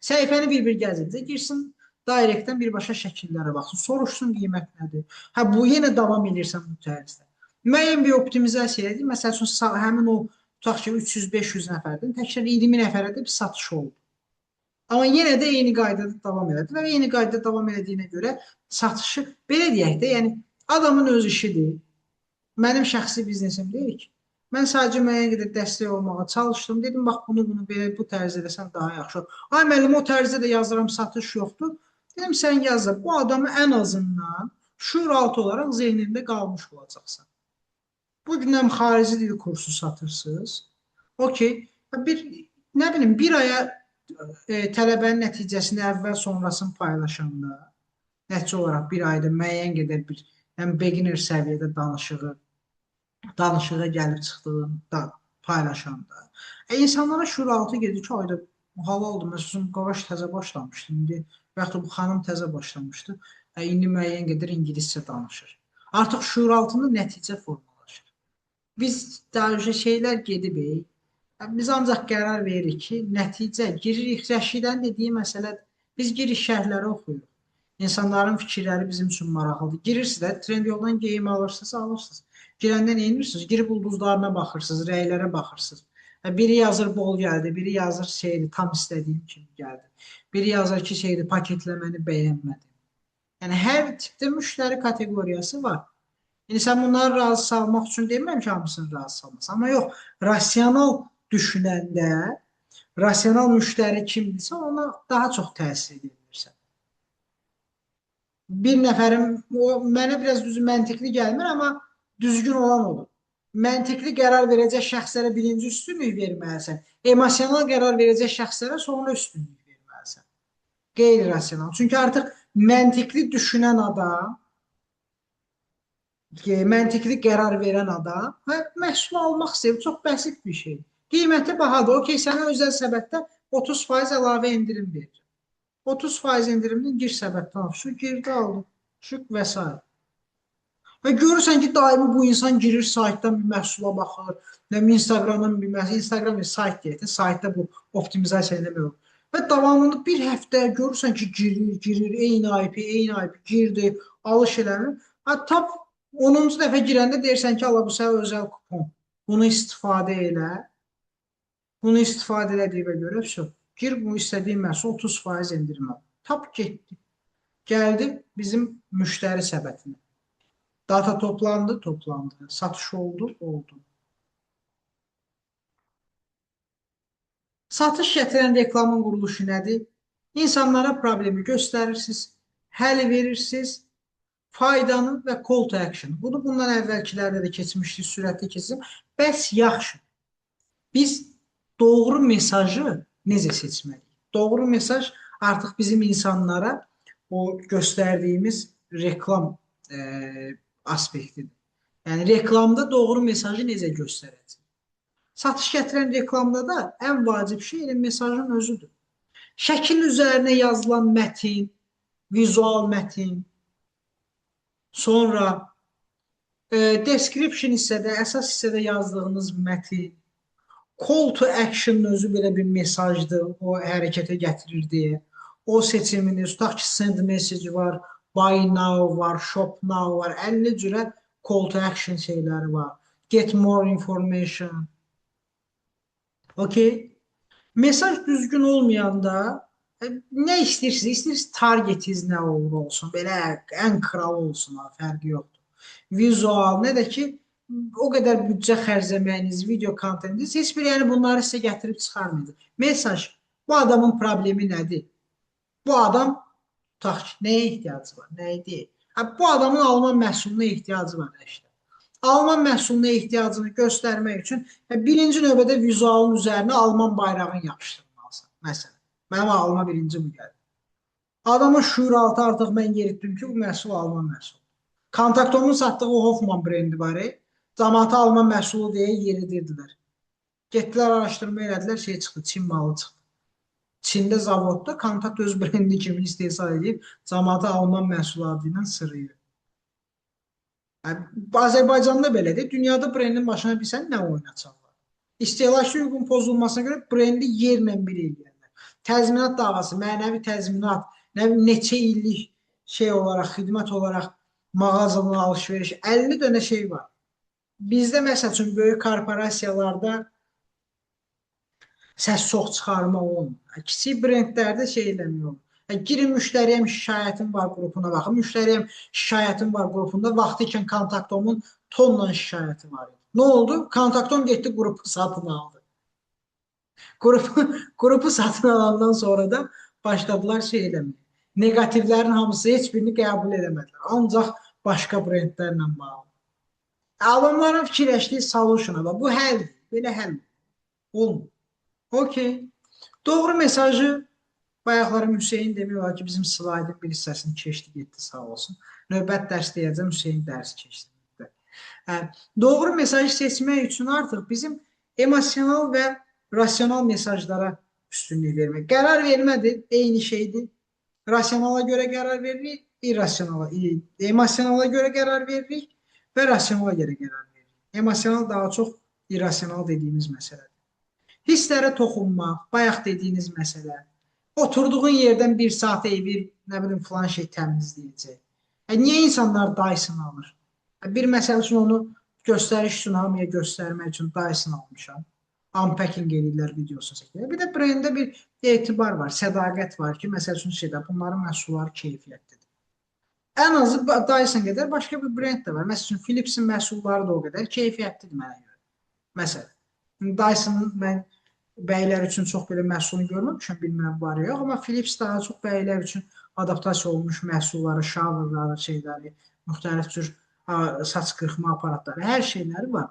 A: Səhifəni bir-bir gəzəcək, girsin, direktdən birbaşa şəkillərə baxsın, soruşsun qiymət nədir. Hə, bu yenə davam edirsən bu tərzdə. Müəyyən bir optimizasiya edir. Məsəl üçün, həmin o, tutaq ki, 300-500 nəfərdən təkrar 20 nəfərə də bir satış oldu. Amma yenə də eyni qaydada davam elədi və eyni qaydada davam elədiyinə görə satışı, belə deyək də, yəni adamın öz işidir. Mənim şəxsi biznesim deyil ki. Mən sadəcə müəyyən qədər dəstək olmağa çalışdım. Dedim, bax, bunu belə bu tərz edəsən daha yaxşı olur. Ay, müəllim, o tərzdə də yazıram, satış yoxdur. Dedim sən yazır, bu adamı ən azından şuuraltı olaraq zehnində qalmış olacaqsan. Bugündən xarici dil kursu satırsınız. Okey. Bir, nə bilim, bir aya tələbənin nəticəsini əvvəl sonrasını paylaşanda, nəticə olaraq bir ayda müəyyən qədər bir, yəni beginner səviyyədə danışığa gəlib çıxdığında paylaşanda, insanlara şuuraltı gedir ki, ayda halaldır. Məsələn, Qavaş təzə başlamışdı indi, və yaxud da bu xanım təzə başlamışdı. İndi müəyyən qədər ingiliscə danışır. Artıq şuuraltında nəticə formalaşır. Biz daha önce şeylər gedib, biz ancaq qərar veririk ki, nəticə giririk. Rəşidənin dediyi məsələdir. Biz giririk, şərhləri oxuyuruq. İnsanların fikirləri bizim üçün maraqlıdır. Girirsiniz də, Trendyoldan geyim alırsınız. Girəndə nə edirsiniz? Girib ulduzlarına baxırsınız, rəylərə baxırsınız. Biri yazır bol gəldi, biri yazır şeydi, tam istədiyim kimi gəldi. Biri yazır ki, şeydi, paketləməni bəyənmədim. Yəni, hər tipdə müştəri kateqoriyası var. Yəni, sən bunları razı salmaq üçün demirəm ki, hamısını razı salmasın. Amma yox, rasional düşünəndə, rasional müştəri kimdirsə, ona daha çox təsir edirsən. Bir nəfərim, o mənə biraz düzü məntiqli gəlmir, amma düzgün olan olur. Məntiqli qərar verəcək şəxslərə birinci üstünlük verməlisən. Emosional qərar verəcək şəxslərə sonra üstünlük verməlisən. Qeyri-rasional. Çünki artıq məntiqli düşünən adam, məntiqli qərar verən adam məhsul almaq istəyir. Çox bəsit bir şey. Qiyməti bahadır. Okey, sənə özəl səbətdə 30% əlavə indirim verir. 30% indirimdən gir səbətdən al. Şu girdi aldı. Şük və s. Və görürsən ki, daimi bu insan girir saytdan bir məhsula baxır. Instagramdan bir məhsul. Instagram bir sayt deyək. Saytda bu optimizasiya eləmək olur. Və davamında bir həftə görürsən ki, girir, eyni IP, girdi, alış eləmir. Tap 10-cu dəfə girəndə deyirsən ki, Allah bu sənə özəl kupon. Bunu istifadə elə. Bunu istifadə elədiyinə görə gir bu istədiyin məhsul 30% indirim al. Tap getdi. Gəldi bizim müştəri səbətinə. Data toplandı. Satış oldu. Satış gətirən reklamın quruluşu nədir? İnsanlara problemi göstərirsiniz, həll verirsiniz, faydanı və call to action. Bunu bundan əvvəlkilərdə də keçmişdik, sürətli keçsin. Bəs yaxşı. Biz doğru mesajı necə seçməliyik? Doğru mesaj artıq bizim insanlara o göstərdiyimiz reklam aspektidir. Yəni, reklamda doğru mesajı necə göstərəcək? Satış gətirən reklamda da ən vacib şey elə mesajın özüdür. Şəkil üzərinə yazılan mətin, vizual mətin, sonra description hissədə, əsas hissədə yazdığınız mətin, call to action özü belə bir mesajdır, o hərəkətə gətirir deyə. O seçiminiz, tutaq ki, send message var, buy now var, shop now var, 50 cürə call to action şeyləri var. Get more information. Okey. Mesaj düzgün olmayanda nə istəyirsiniz? İstəyirsiniz targetiniz nə olur olsun. Belə ən kral olsun, fərqi yoxdur. Vizual, nə də ki, o qədər büdcə xərcləməyiniz, video kontentiniz, heç bir yəni bunları sizə gətirib çıxarmayacaq. Mesaj, bu adamın problemi nədir? Bu adam, tutaq ki, nəyə ehtiyacı var? Nəyə deyil? Bu adamın Alman məhsuluna ehtiyacı var. Alman məhsuluna ehtiyacını göstərmək üçün birinci növbədə vizualın üzərinə Alman bayrağını yapışdırmalısan. Məsələn, mənim ağlıma birinci bu gəldi. Adamın şuuraltı artıq mən yeritdim ki, bu məhsul Alman məhsulu. Kontaktomun satdığı Hoffman brendi var. Cəmaata Alman məhsulu deyə yeridirdilər. Getdilər, araşdırma elədilər, şey çıxdı, Çin malı çıxdı. Çində zavodda kontakt öz brendi kimi istehsal edib, cəmaata Alman məhsulu adı ilə sırıyır. Azərbaycanda belədir. Dünyada brendin başına bilsən nə oynatacaqlar? İstehlakçı hüququn pozulmasına görə brendi yerlə bir eləyərlər. Təzminat davası, mənəvi təzminat, neçə illik şey olaraq, xidmət olaraq mağazadan alış-veriş, 50 dönə şey var. Bizdə məsəl üçün böyük korporasiyalarda səs çox çıxarma olmur. Kiçik brendlərdə şey eləmiyor. Girin müştəriyəm şikayətim var qrupuna baxın. Müştəriyəm şikayətim var qrupunda. Vaxtı ikən kontaktomun tonla şikayəti var. Nə oldu? Kontaktom getdi, qrupu satın aldı. Qrupu satın alandan sonra da başladılar şey eləməyə. Negativlərin hamısı heç birini qəbul edəmədilər. Ancaq başqa brendlərlə bağlı. Adamların fikirləşdiyi solution'a bax, bu həll, belə həll olmur. Okey. Doğru mesajı bayaqları Hüseyin demək olar ki, bizim slaydın bir hissəsini keçdi, getdi, sağ olsun. Növbət dərs deyəcəm, Hüseyin dərsi keçdi. Doğru mesajı seçmək üçün artıq bizim emosional və rasional mesajlara üstünlük vermək. Qərar vermədir, eyni şeydir. Rasionala görə qərar veririk, emosionala görə qərar veririk və rasionala görə qərar veririk. Emosional daha çox irrasional dediyimiz məsələdir. Hisslərə toxunmaq, bayaq dediyiniz məsələ. Oturduğun yerdən bir saat evi, nə bilim, filan şey təmizləyəcək. Niyə insanlar Dyson alır? Bir məsəl üçün onu göstəriş üçün, hamıya göstərmək üçün Dyson almışam. Unpacking edirlər, videosunu çəkirlər. Bir də brendə bir etibar var, sədaqət var ki, məsəl üçün bunların məhsulları keyfiyyətlidir. Ən azı Dyson qədər başqa bir brend də var. Məsəl üçün Philips'in məhsulları da o qədər keyfiyyətlidir mənə görə. Məsələn, Dyson'ın mən bəylər üçün çox belə məhsulunu görməmişəm, bilmirəm var ya, amma Philips daha çox bəylər üçün adaptasiya olmuş məhsulları, şaverları, şeyləri, müxtəlif cür saç qırxma aparatları, hər şeyləri var.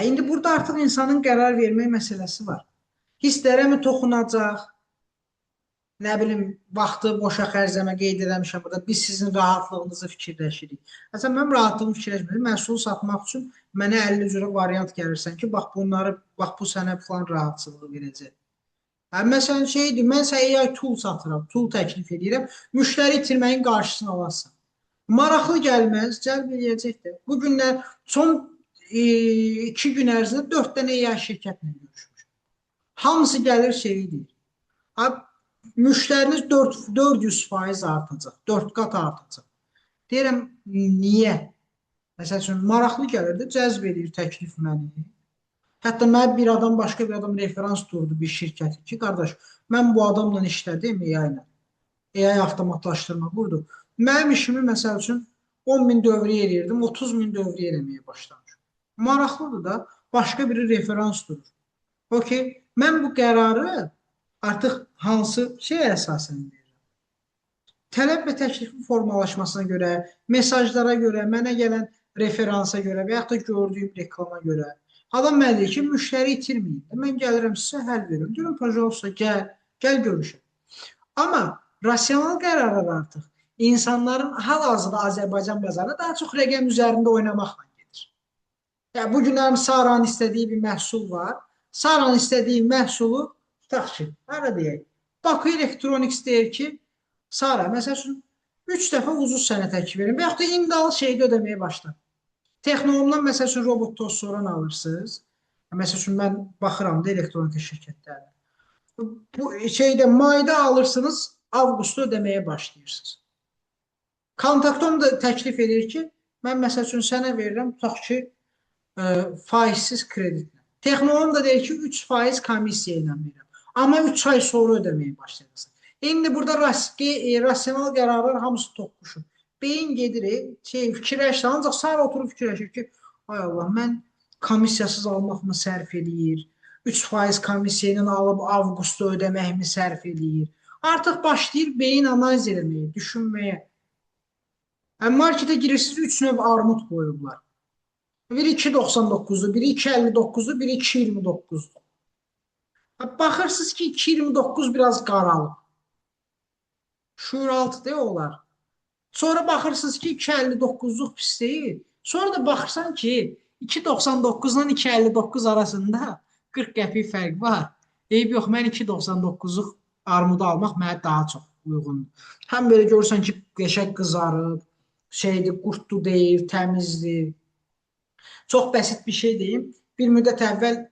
A: İndi burada artıq insanın qərar vermək məsələsi var. Hisslərə mi toxunacaq? Nə bilim, vaxtı boşa xərcləmə qeyd edəmişəm burada. Biz sizin rahatlığınızı fikirləşirik. Məsələn, mən rahatlığımı fikirləşmirəm. Məhsulu satmaq üçün mənə 50 cürə variant gəlirsən ki, bax bu sənə falan rahatçılığı verəcək. Məsələn, mən sənə AI tool satıram, tool təklif edirəm, müştəri itirməyin qarşısını alasın. Maraqlı gəlməz, cəlb edəcəkdir. Bu günlər son 2 gün ərzində 4 dənə AI şirkətlə görüşmüşəm. Hamısı gəlir deyir. Müştəriniz 400% artacaq, 4 qat artacaq. Deyirəm, niyə? Məsəl üçün, maraqlı gəlirdi, cəzb edir təklif məni. Hətta mən başqa bir adam referans durdu bir şirkəti ki, qardaş, mən bu adamla işlədim AI ilə. AI avtomatlaşdırma qurdu. Mənim işimi, məsəl üçün, 10.000 dövrəyə edirdim, 30.000 dövrəyə eləməyə başlamışım. Maraqlıdır da, başqa biri referans durur. Okey, mən bu qərarı artıq hansı şeyə əsasən verirəm? Tələb və təklifin formalaşmasına görə, mesajlara görə, mənə gələn referansa görə və yaxud da gördüyüm reklama görə. Adam mənə deyir ki, müştəri itirməyin. Mən gəlirəm sizə həll verirəm. Deyirəm, pajolsa, gəl görüşək. Amma rasional qərarlar artıq insanların hal-hazırda Azərbaycan bazarında daha çox rəqəm üzərində oynamaqla gedir. Yəni, bu günlərim Saranın istədiyi bir məhsul var. Saranın istədiyi məhsulu tutaq ki, hara deyək, Bakı Electronics deyir ki, Sara, məsəl üçün, 3 dəfə ucuz sənə təklif verin və yaxud da imdalı şeydə ödəməyə başlayın. Texnomdan, məsəl üçün, robot toz soran alırsınız. Məsəl üçün, mən baxıram da elektronika şirkətlərə. Bu mayda alırsınız, avqustda ödəməyə başlayırsınız. Kontaktom da təklif edir ki, mən, məsəl üçün, sənə verirəm, tutaq ki, faizsiz kreditlə. Texnomdan da deyir ki, 3% komissiya ilə verirəm. Amma 3 ay sonra ödəməyə başlayacaqsın. İndi burada rasional qərarlar hamısı toqquşur. Beyin gedir, fikirləşir, ancaq sonra oturub fikirləşir ki, ay Allah, mən komissiyasız almaqmı sərf edir, 3% komissiya ilə alıb avqustda ödəməkmi sərf edir. Artıq başlayır beyin analiz eləməyə, düşünməyə. Marketə girirsiniz, 3 növ armud qoyublar. Biri 2.99'dur, biri 2.59'dur, biri 2.29'dur. Baxırsınız ki, 2.29 biraz qaralıb. Şuuraltı deyə olar. Sonra baxırsınız ki, 2.59'luq pis deyil. Sonra da baxırsan ki, 2.99'dan 2.59 arasında 40 qəpik fərq var. Eyb yox, mən 2.99'luq armudu almaq mənə daha çox uyğundur. Həm belə görürsən ki, qəşəng qızarıb, qurtlu deyil, təmizdir. Çox bəsit bir şey deyim. Bir müddət əvvəl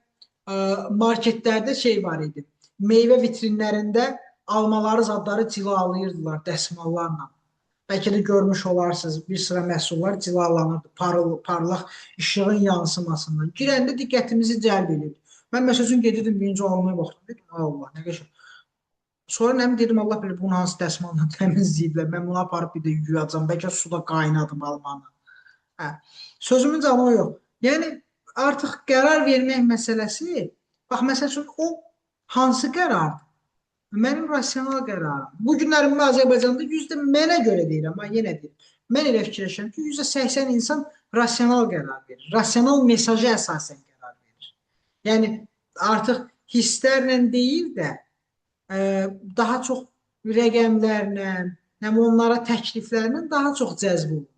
A: marketlərdə var idi. Meyvə vitrinlərində almaları zadları cilalayırdılar dəsmallarla. Bəlkə də görmüş olarsınız, bir sıra məhsullar cilalanırdı, parlaq işığın yansımasından. Girəndə diqqətimizi cəlb edirdi. Mən məsəl üçün gedirdim, birinci almaya baxdım, dedim, Allah, nə qəşəng. Sonra nə dedim, Allah bilir, bunu hansı dəsmalla təmizləyiblər, mən bunu aparıb bir də yuyacam, bəlkə suda qaynadım almanı. Sözümün canı yox. Yəni, artıq qərar vermək məsələsi, bax, məsəl üçün, o hansı qərardır? Mənim rasional qərarım. Bu günlərin Azərbaycanda mənə görə deyirəm, amma yenə deyirəm. Mən elə fikirləşirəm ki, %80 insan rasional qərar verir. Rasional mesaja əsasən qərar verir. Yəni artıq hisslərlə deyil də daha çox rəqəmlərlə, həm onlara təkliflərlə daha çox cəzb olunur.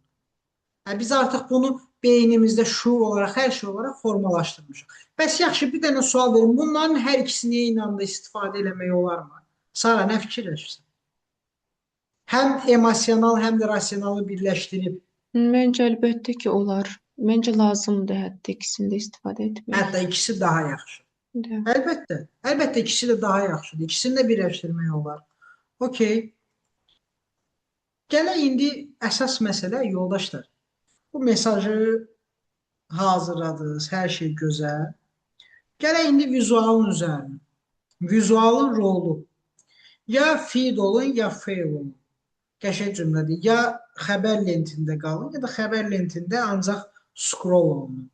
A: Biz artıq bunu beynimizdə şuur olaraq, hər şey olaraq formalaşdırmışıq. Bəs yaxşı, bir dənə sual verin. Bunların hər ikisini eyni anda istifadə eləmək olarmı? Sara, nə fikirləşirsən? Həm emosional, həm də rasionalı birləşdirib,
B: Məncə əlbəttə ki, olar. Məncə lazımdır hətta ikisini də istifadə etmək.
A: hətta ikisi daha yaxşı.
B: Də.
A: Əlbəttə, əlbəttə ikisi də daha yaxşıdır. İkisini də birləşdirmək olar. Okey. Gələk indi əsas məsələ, yoldaşlar. Bu mesajı hazırladınız, hər şey gözəl. Gələk indi vizualın üzərinə. Vizualın rolu. Ya feed olun, ya fail olun. Qəşəng cümlədir. Ya xəbər lentində qalın, ya da xəbər lentində ancaq scroll olun.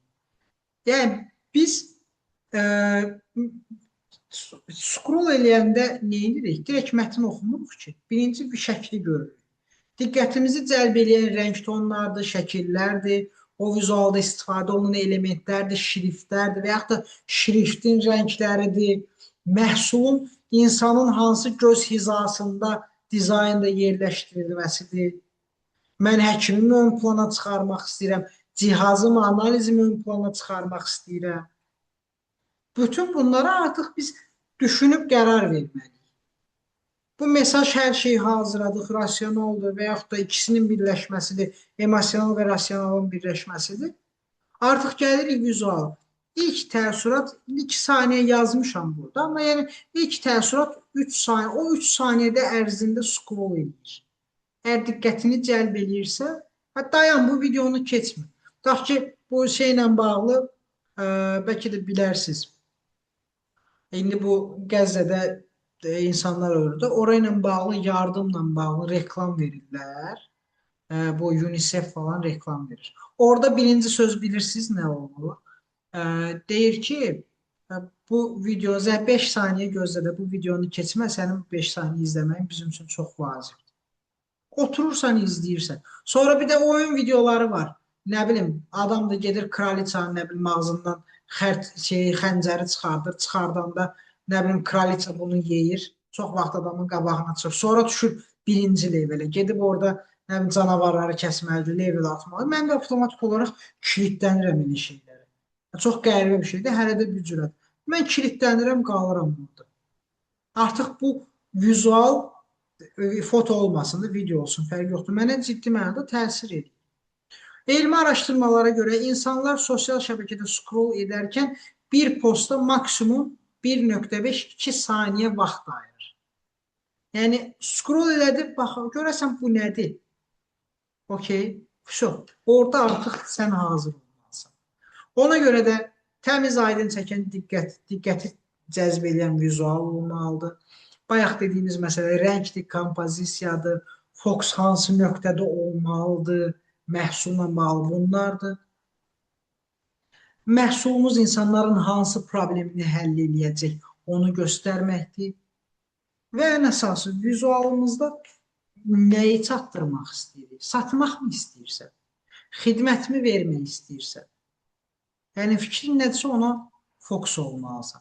A: Yəni biz scroll eləyəndə nə edirik? Direkt mətn oxumuruq ki, birinci bir şəkli görürük. Diqqətimizi cəlb edən rəng tonlardır, şəkillərdir, o vizualda istifadə olunan elementlərdir, şriftlərdir və yaxud da şriftin rəngləridir, məhsulun insanın hansı göz hizasında dizaynda yerləşdirilməsidir. Mən həkimimi ön plana çıxarmaq istəyirəm, cihazımı, analizimi ön plana çıxarmaq istəyirəm. Bütün bunlara artıq biz düşünüb qərar verməliyik. Bu mesaj hər şeyi hazırladıq, rasionaldır və yaxud da ikisinin birləşməsidir, emosional və rasionalın birləşməsidir. Artıq gəlirik vizual. İlk təəssürat 2 saniyə yazmışam burada, amma yəni ilk təəssürat 3 saniyə, o 3 saniyədə ərzində scroll edir. Əgər diqqətini cəlb edirsə, dayan bu videonu keçmir. Tutaq ki, bu şeylə bağlı bəlkə də bilərsiniz. İndi bu Qəzzədə insanlar ölürdü. Orayla bağlı, yardımla bağlı reklam verirlər. Bu UNICEF falan reklam verir. Orada birinci söz bilirsiniz nə olur? Deyir ki, bu video 5 saniyə gözlədə bu videonu keçmə, sənin 5 saniyə izləməyin bizim üçün çox vacibdir. Oturursan, izləyirsən. Sonra bir də oyun videoları var. Nə bilim, adam da gedir kraliçanın nə bilim ağzından xəncəri çıxardır. Çıxardanda nə bilim kraliça bunu yeyir. Çox vaxt adamın qabağına çıxır. Sonra düşür birinci levelə. Gedib orada nə bilim canavarları kəsməlidir, level atmalıdır. Mən də avtomatik olaraq kilitlənirəm elə şeylərə. Çox qəribə bir şeydir. Hələ də bir cürət. Mən kilitlənirəm, qalıram burada. Artıq bu vizual foto olmasın da, video olsun, fərq yoxdur. Mənə ciddi mənada təsir edir. Elmi araşdırmalara görə insanlar sosial şəbəkədə scroll edərkən bir posta maksimum 1.5-2 saniyə vaxt ayırır. Yəni, scroll edib, baxın, görəsən bu nədir? Okey, orada artıq sən hazır olmalısan. Ona görə də təmiz aydın çəkən diqqəti cəzb edən vizual olmalıdır. Bayaq dediyimiz məsələ rəngdir, kompozisiyadır, fokus hansı nöqtədə olmalıdır, məhsulla bağlı bunlardır. Məhsulumuz insanların hansı problemini həll eləyəcək, onu göstərməkdir. Və ən əsası, vizualımızda nəyi çatdırmaq istəyirik? Satmaq mı istəyirsən? Xidmətmi vermək istəyirsən? Yəni, fikrin nədirsə ona fokus olmalısan.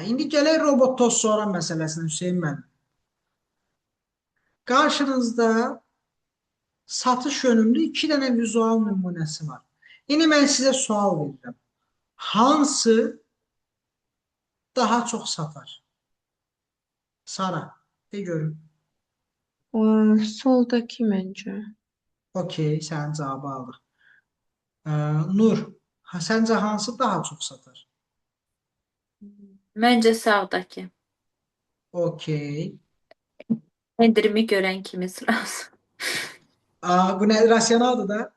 A: İndi gələk robot toz sonra məsələsinə, Hüseyin mənim. Qarşınızda satış yönümlü 2 dənə vizual nümunəsi var. İndi mən sizə sual verirəm. Hansı daha çox satar? Sara, de görüm.
B: Soldakı məncə.
A: Okey, sənin cavabı aldıq. Nur, səncə hansı daha çox satar?
C: Məncə sağdakı.
A: Okey.
C: Endirimi görən kimi sırası.
A: Bu nə, rasionaldır da?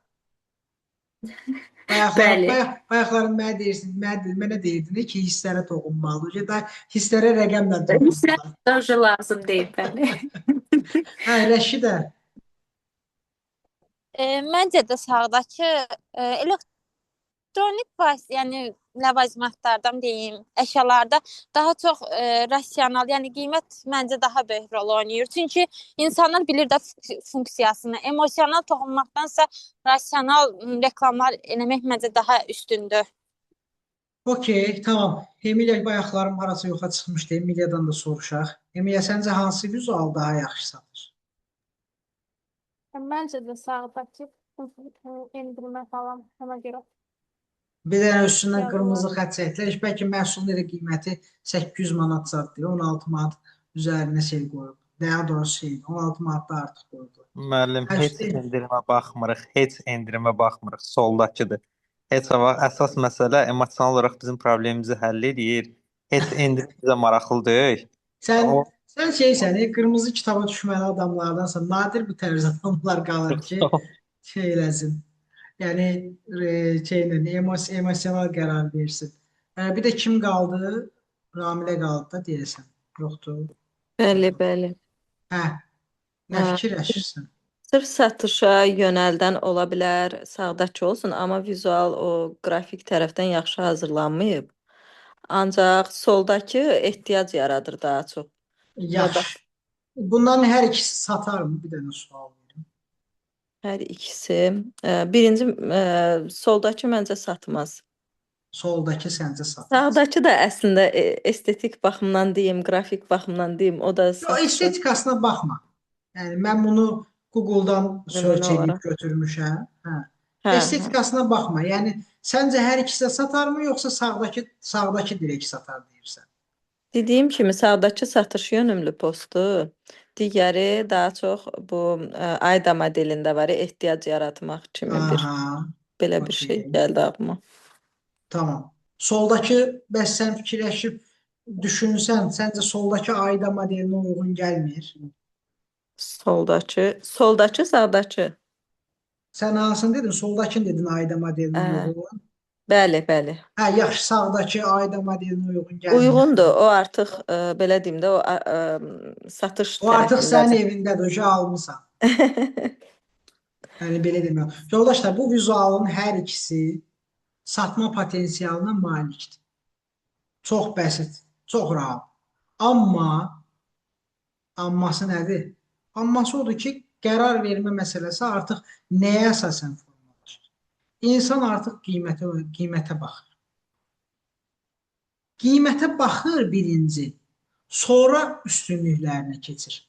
C: Bəli.
A: Bayaqların mənə deyirdin ki, hisslərə toxunmalıdır. Ya da hisslərə rəqəmlə toxunmalıdır.
C: Hisslər lazım deyil, bəli.
A: Rəşidə.
F: Məncə də sağdakı elə elektronik yəni ləvazimatlardan deyim, əşyalarda daha çox rasional, yəni qiymət məncə daha böyük rol oynayır. Çünki insanlar bilir də funksiyasını, emosional toxunmaqdansa rasional reklamlar eləmək məncə daha üstündür.
A: Okey, tamam. Emilia bayaqlarım harası yoxa çıxmışdı. Emiliadan da soruşaq. Emilia, səncə hansı vizual daha yaxşı satır?
G: Bence de sağdaki endirme falan ona göre.
A: Bir dənə üstündən
G: Yazılar.
A: qırmızı xətt çəkdilər. Bəlkə məhsulun elə qiyməti 800 manat satdı. 16 manat üzərinə şey qoyuldu. Daha doğrusu 16 manat da artıq qoyuldu.
D: Müəllim, heç
A: Həştə-
D: endirimə baxmırıq, heç endirimə baxmırıq, soldakıdır. Heç vaxt əsas məsələ emosional olaraq bizim problemimizi həll edir. Heç endirim bizə maraqlı deyil.
A: Sən
D: O
A: sən şeysən, qırmızı kitaba düşməli adamlardansan. Nadir bu tərz adamlar qalır ki, şey eləsin. Yəni şeylə emosional qərar versin. Bir də kim qaldı? Ramilə qaldı da deyəsən. Yoxdur.
E: Bəli, bəli.
A: Hə, nə
E: Hə.
A: fikirləşirsən?
E: Sırf satışa yönəldən ola bilər, sağdakı olsun, amma vizual o qrafik tərəfdən yaxşı hazırlanmayıb. Ancaq soldakı ehtiyac yaradır daha çox.
A: Yaxşı. Bunların hər ikisi satarmı? Bir dənə sual verim.
E: Hər ikisi. Birinci soldakı məncə satmaz.
A: Soldakı səncə satmaz.
E: Sağdakı da əslində estetik baxımdan deyim, qrafik baxımdan deyim, o da
A: Yox,
E: satışa
A: estetikasına baxma. Yəni mən bunu Google-dan search edib
E: olaraq.
A: götürmüşəm. Hə.
E: Hə,
A: Estetikasına baxma. Yəni səncə hər ikisi də satarmı, yoxsa sağdakı direkt satar deyirsən?
E: Dediyim kimi sağdakı satış yönümlü postdur. Digəri daha çox bu Ayda modelində var, ehtiyac yaratmaq kimi bir
A: Aha.
E: belə bir
A: Okey.
E: şey gəldi ağlıma.
A: Tamam. Soldakı bəs sən fikirləşib düşünsən, səncə soldakı Ayda modelinə uyğun gəlmir?
E: Soldakı, sağdakı.
A: Sən hansını dedin? Soldakını dedin Ayda modelinə
E: Hə.
A: uyğun.
E: Bəli, bəli.
A: Hə, yaxşı, sağdakı Ayda modelinə uyğun gəlmir.
E: Uyğundur. O artıq belə deyim də o satış
A: O artıq sənin
E: tərəfindədir.
A: evindədir, o almısan. Yəni belə demək. Yoldaşlar, bu vizualın hər ikisi satma potensialına malikdir. Çox bəsit, çox rahat. Amması nədir? Amması odur ki, qərar vermə məsələsi artıq nəyə əsasən formalaşır? İnsan artıq qiymətə baxır. Qiymətə baxır birinci, sonra üstünlüklərinə keçir.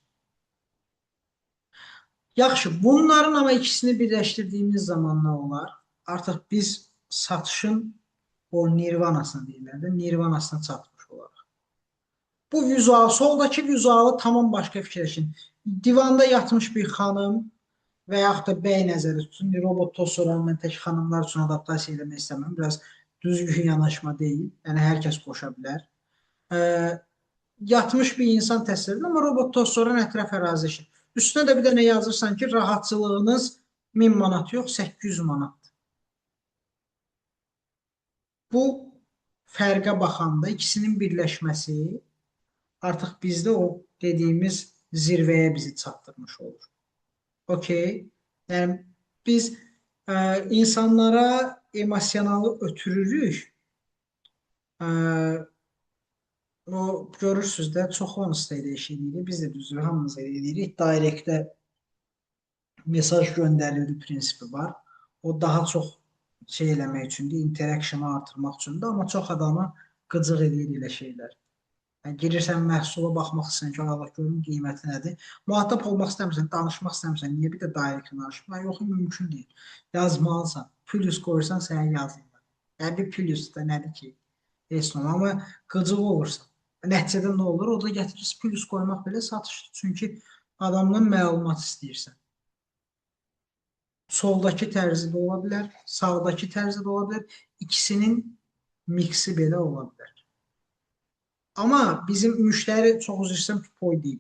A: Yaxşı, bunların amma ikisini birləşdirdiyimiz zaman nə olar? Artıq biz satışın o nirvanasını deyirlər də, nirvanasına çatmış olaraq. Bu vizual, soldakı vizualı tamam başqa fikirləşin. Divanda yatmış bir xanım və yaxud da bəy nəzərdə tutun. Robot toz soran mən tək xanımlar üçün adaptasiya eləmək istəmirəm. Biraz düzgün yanaşma deyil. Yəni hər kəs qoşa bilər. Yatmış bir insan təsvir edilir, amma robot toz soran ətraf əraziləşir. Üstünə də bir dənə yazırsan ki, rahatçılığınız 1000 manat yox, 800 manatdır. Bu fərqə baxanda ikisinin birləşməsi artıq bizdə o dediyimiz zirvəyə bizi çatdırmış olur. Okey. Yəni biz insanlara emosionalı ötürürük. O görürsüz də çox honest eləyirik. Biz də düzdür, hamımız eləyirik. Direktdə mesaj göndərilir prinsipi var. O daha çox şey eləmək üçündür, interaksiyonu artırmaq üçündür, amma çox adamı qıcıq edir elə şeylər. Yəni, girirsən məhsula baxmaq istəyirsən ki, Allah görüm qiyməti nədir. Muhattab olmaq istəmirsən, danışmaq istəmirsən, niyə bir də direkt danışma? Yox, mümkün deyil. Yazmalısan. Plus qoyursan sənə yazırlar. Yəni bir plus da nədir ki? Heç nə, amma qıcıq olursan. Nəticədə nə olur? O da gətirirsən plus qoymaq belə satışdır. Çünki adamdan məlumat istəyirsən. Soldakı tərzi də ola bilər, sağdakı tərzi də ola bilər. İkisinin miksi belə ola bilər. Amma bizim müştəri çox üzr istəyirəm tupoy deyil.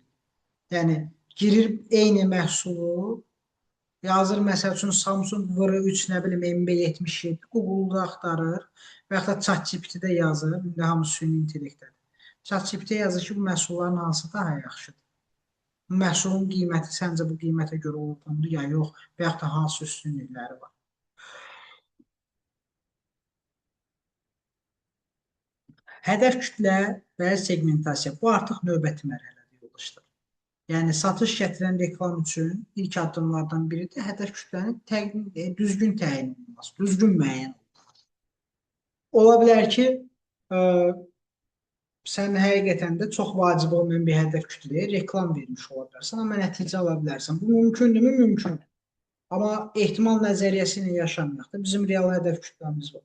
A: Yəni girir eyni məhsulu yazır, məsəl üçün Samsung VR3 nə bilim MB77 Google-da axtarır və yaxud da ChatGPT-də yazır. İndi hamı süni intellektdir. ChatGPT yazır ki, bu məhsulların hansı daha yaxşıdır? Bu məhsulun qiyməti səncə bu qiymətə görə uyğundur ya yox və yaxud da hansı üstünlükləri var? Hədəf kütlə və segmentasiya bu artıq növbəti mərhələdə yoldaşlar. Yəni satış gətirən reklam üçün ilk addımlardan biri də hədəf kütlənin düzgün təyin olunması, düzgün müəyyən olunması. Ola bilər ki, sən həqiqətən də çox vacib olmayan bir hədəf kütləyə reklam vermiş ola bilərsən, amma nəticə ala bilərsən. Bu mümkündürmü? Mümkündür. Amma ehtimal nəzəriyyəsi ilə yaşamayaq da, bizim real hədəf kütləmiz var.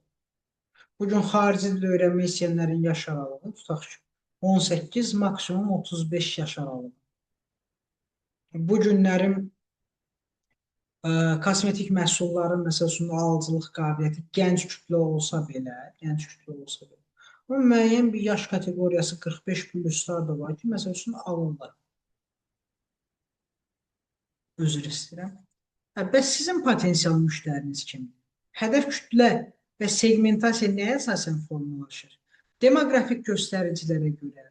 A: Bugün xarici dil öyrənmək istəyənlərin yaş aralığı tutaq ki, 18, maksimum 35 yaş aralığı. Bu günlərin kosmetik məhsulların məsələn alıcılıq qabiliyyəti gənc kütlə olsa belə, onun müəyyən bir yaş kateqoriyası 45 pluslar da var ki, məsələn alırlar. Üzr istəyirəm. Bəs sizin potensial müştəriniz kimdir? Hədəf kütlə və segmentasiya nəyə əsasən formalaşır? Demoqrafik göstəricilərə görə,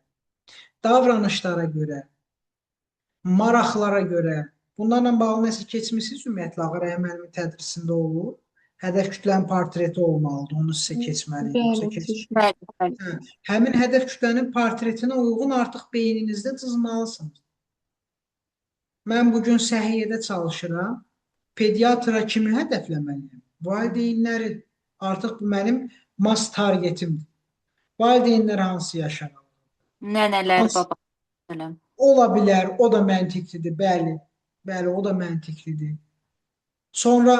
A: davranışlara görə, maraqlara görə, bunlarla bağlı nəsə keçmişsiniz ümumiyyətlə Ağaray müəllimin tədrisində olur. Hədəf kütlənin portreti olmalıdır, onu sizə keçməlidir. Yoxsa keçməlidir. Həmin hədəf kütlənin portretinə uyğun artıq beyninizdə cızmalısınız. Mən bugün səhiyyədə çalışıram. Pediatra kimi hədəfləməliyim. Valideynləri artıq bu mənim mass targetimdir. Valideynlər hansı yaşamalı?
C: Nənələr, babalar.
A: Ola bilər, o da məntiqlidir, bəli. Bəli, o da məntiqlidir. Sonra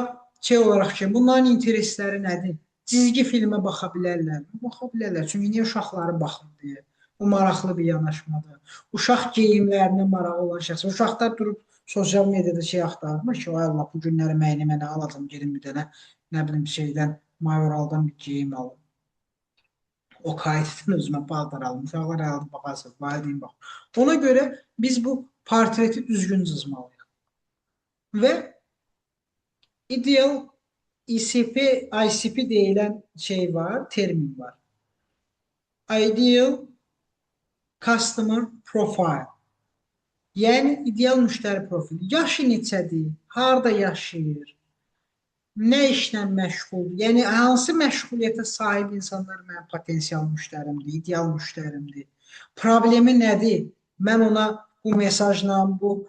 A: olaraq ki, bunların interesləri nədir? Cizgi filmə baxa bilərlər. Baxa bilərlər, çünki niyə uşaqları baxır deyə. Bu maraqlı bir yanaşmadır. Uşaq geyimlərinə marağı olan şəxs. Uşaqlar durub sosial mediada axtarmır ki, ay Allah, bu günləri mənə alacam, gedim bir dənə, nə bilim, şeydən, mayoraldan bir geyim alım. O qayıtdan özümə paltar alım. Uşaqlar əldə baxarsın, valideyn bax. Ona görə biz bu portreti düzgün cızmalıyıq. Və ideal ICP deyilən şey var, termin var. Ideal Customer Profile. Yəni, ideal müştəri profili. Yaşı neçədir? Harada yaşayır? Nə işlə məşğuldur? Yəni, hansı məşğuliyyətə sahib insanlar mənim potensial müştərimdir, ideal müştərimdir? Problemi nədir? Mən ona bu mesajla, bu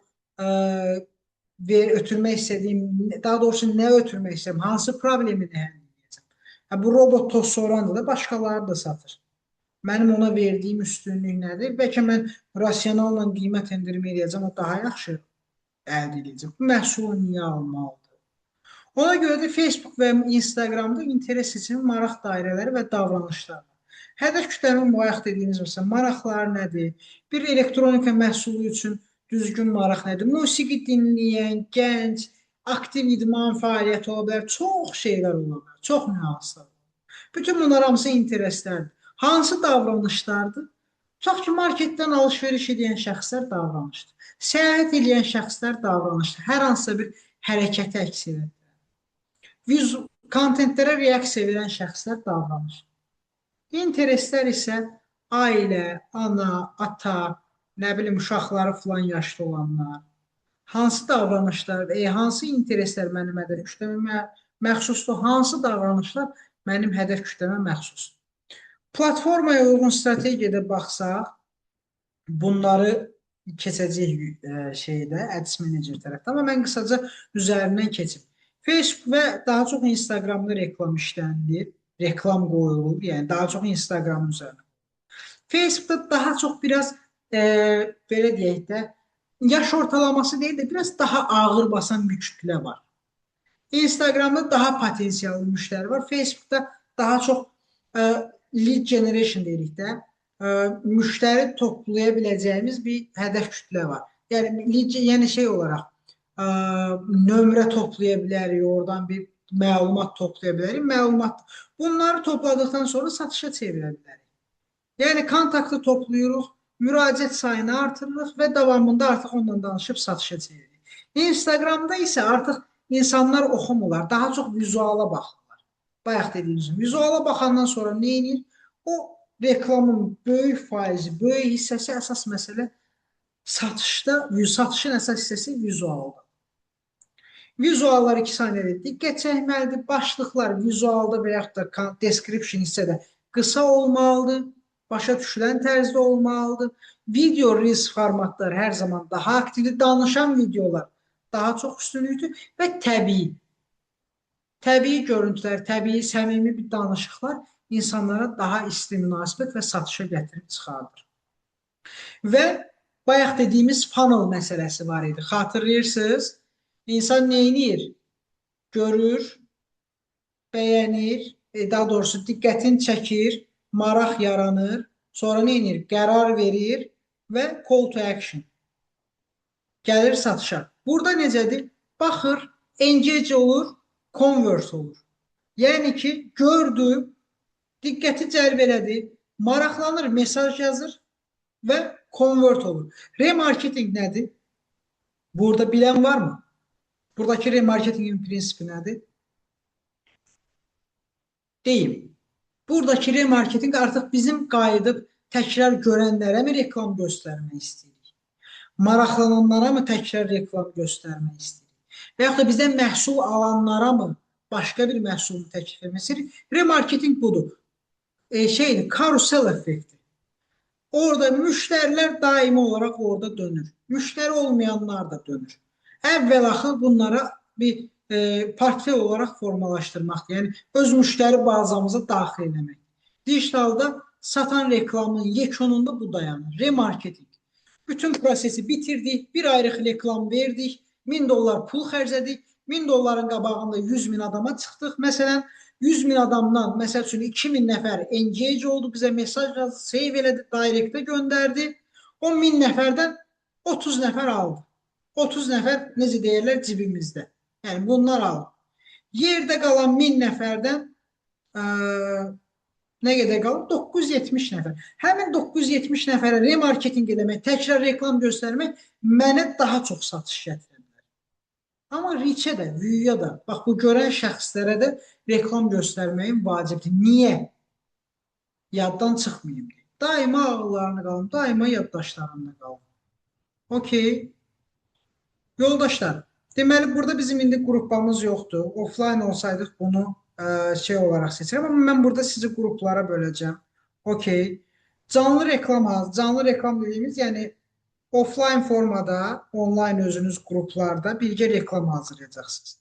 A: ötürmək istədiyim, daha doğrusu nə ötürmək istəyirəm, hansı problemi həll edəcəm? Bu robot toz sorandır da başqaları da satır. Mənim ona verdiyim üstünlük nədir? Bəlkə mən rasionalla qiymət endirmə edəcəm, o daha yaxşı əldə edəcəm. Bu məhsulu niyə almalıdır? Ona görə də Facebook və Instagramda interes seçimi, maraq dairələri və davranışlar var. Hədəf kütlənin bayaq dediyimiz məsələn, maraqları nədir? Bir elektronika məhsulu üçün düzgün maraq nədir? Musiqi dinləyən, gənc, aktiv idman fəaliyyəti ola bilər. Çox şeylər ola bilər, çox nüanslar. Bütün bunlar hamısı intereslərdir. Hansı davranışlardır? Tutaq ki, marketdən alış-veriş edən şəxslər davranışdır. Səyahət edən şəxslər davranışdır. Hər hansısa bir hərəkəti əks edir. Kontentlərə reaksiya verən şəxslər davranışdır. İntereslər isə ailə, ana, ata, nə bilim, uşaqları filan yaşlı olanlar. Hansı davranışlar, hansı intereslər mənim hədəf kütləmə məxsusdur? Hansı davranışlar mənim hədəf kütləmə məxsusdur? Platformaya uyğun strategiyada baxsaq, bunları keçəcək Ads Manager tərəfdə, amma mən qısaca üzərindən keçim. Facebook və daha çox Instagramda reklam işlənilir, reklam qoyulur, yəni daha çox Instagram üzərinə. Facebookda daha çox biraz, belə deyək də, yaş ortalaması deyil də, biraz daha ağır basan bir kütlə var. Instagramda daha potensiallı müştəri var, Facebookda daha çox lead generation deyirik də, müştəri toplaya biləcəyimiz bir hədəf kütlə var. Yəni şey olaraq, nömrə toplaya bilərik, oradan bir məlumat toplaya bilərik. Bunları topladıqdan sonra satışa çevirə bilərik. Yəni kontaktı toplayırıq, müraciət sayını artırırıq və davamında artıq onunla danışıb satışa çeviririk. Instagramda isə artıq insanlar oxumurlar, daha çox vizuala baxırlar. Bayaq dediyimiz kimi, vizuala baxandan sonra nə edir? O reklamın böyük faizi, böyük hissəsi əsas məsələ satışda, satışın əsas hissəsi vizualdır. Vizuallar 2 saniyədə diqqət çəkməlidir. Başlıqlar vizualda və yaxud da description hissədə qısa olmalıdır. başa düşülən tərzdə olmalıdır. Video Reels formatları hər zaman daha aktivdir. Danışan videolar daha çox üstünlükdür və təbii. Təbii görüntülər, təbii, səmimi bir danışıqlar insanlara daha isti münasibət və satışa gətirib çıxardır. Və bayaq dediyimiz funnel məsələsi var idi. Xatırlayırsınız? İnsan neynir? Görür, bəyənir, daha doğrusu diqqətini çəkir, maraq yaranır, sonra neynir? Qərar verir və call to action. Gəlir satışa. Burada necədir? Baxır, engage olur, convert olur. Yəni ki, gördü, diqqəti cəlb elədi, maraqlanır, mesaj yazır və convert olur. Remarketing nədir? Burada bilən var mı? Buradakı remarketingin prinsipi nədir? Deyim. Buradakı remarketing artıq bizim qayıdıb təkrar görənlərə mi reklam göstərmək istəyirik? Maraqlananlara mı təkrar reklam göstərmək istəyirik? Və yaxud da bizdən məhsul alanlara mı başqa bir məhsulu təklif etmək istəyirik? Remarketing budur. Karusel effekti. Orada müştərilər daimi olaraq orada dönür. Müştəri olmayanlar da dönür. Əvvəl-axır bunlara bir portfel olaraq formalaşdırmaqdır. Yəni, öz müştəri bazamıza daxil eləmək. Dijitalda satan reklamın yekununda bu dayanır. Remarketing. Bütün prosesi bitirdik, bir ayrıq reklam verdik, $1000 pul xərclədik, $1000 qabağında 100.000 adama çıxdıq. Məsələn, 100.000 adamdan, məsəl üçün 2.000 nəfər engage oldu, bizə mesaj yazdı, save elədi, directə göndərdi. O 1000 nəfərdən 30 nəfər aldı. 30 nəfər, necə deyirlər, cibimizdə. Yəni, bunlar aldı. Yerdə qalan 1000 nəfərdən nə qədər qalır? 970 nəfər. Həmin 970 nəfərə remarketing eləmək, təkrar reklam göstərmək mənə daha çox satış gətirər. Amma reach-ə də, view-ya da, bax, bu görən şəxslərə də reklam göstərməyin vacibdir. Niyə? Yaddan çıxmayayım. Daima ağıllarında qalın, daima yaddaşlarında qalın. Okey. Yoldaşlar, deməli, burada bizim indi qrupamız yoxdur. Offline olsaydıq bunu olaraq seçirəm, amma mən burada sizi qruplara böləcəm. Okey. Canlı reklam, canlı reklam dediyimiz, yəni offline formada, online özünüz qruplarda birgə reklam hazırlayacaqsınız.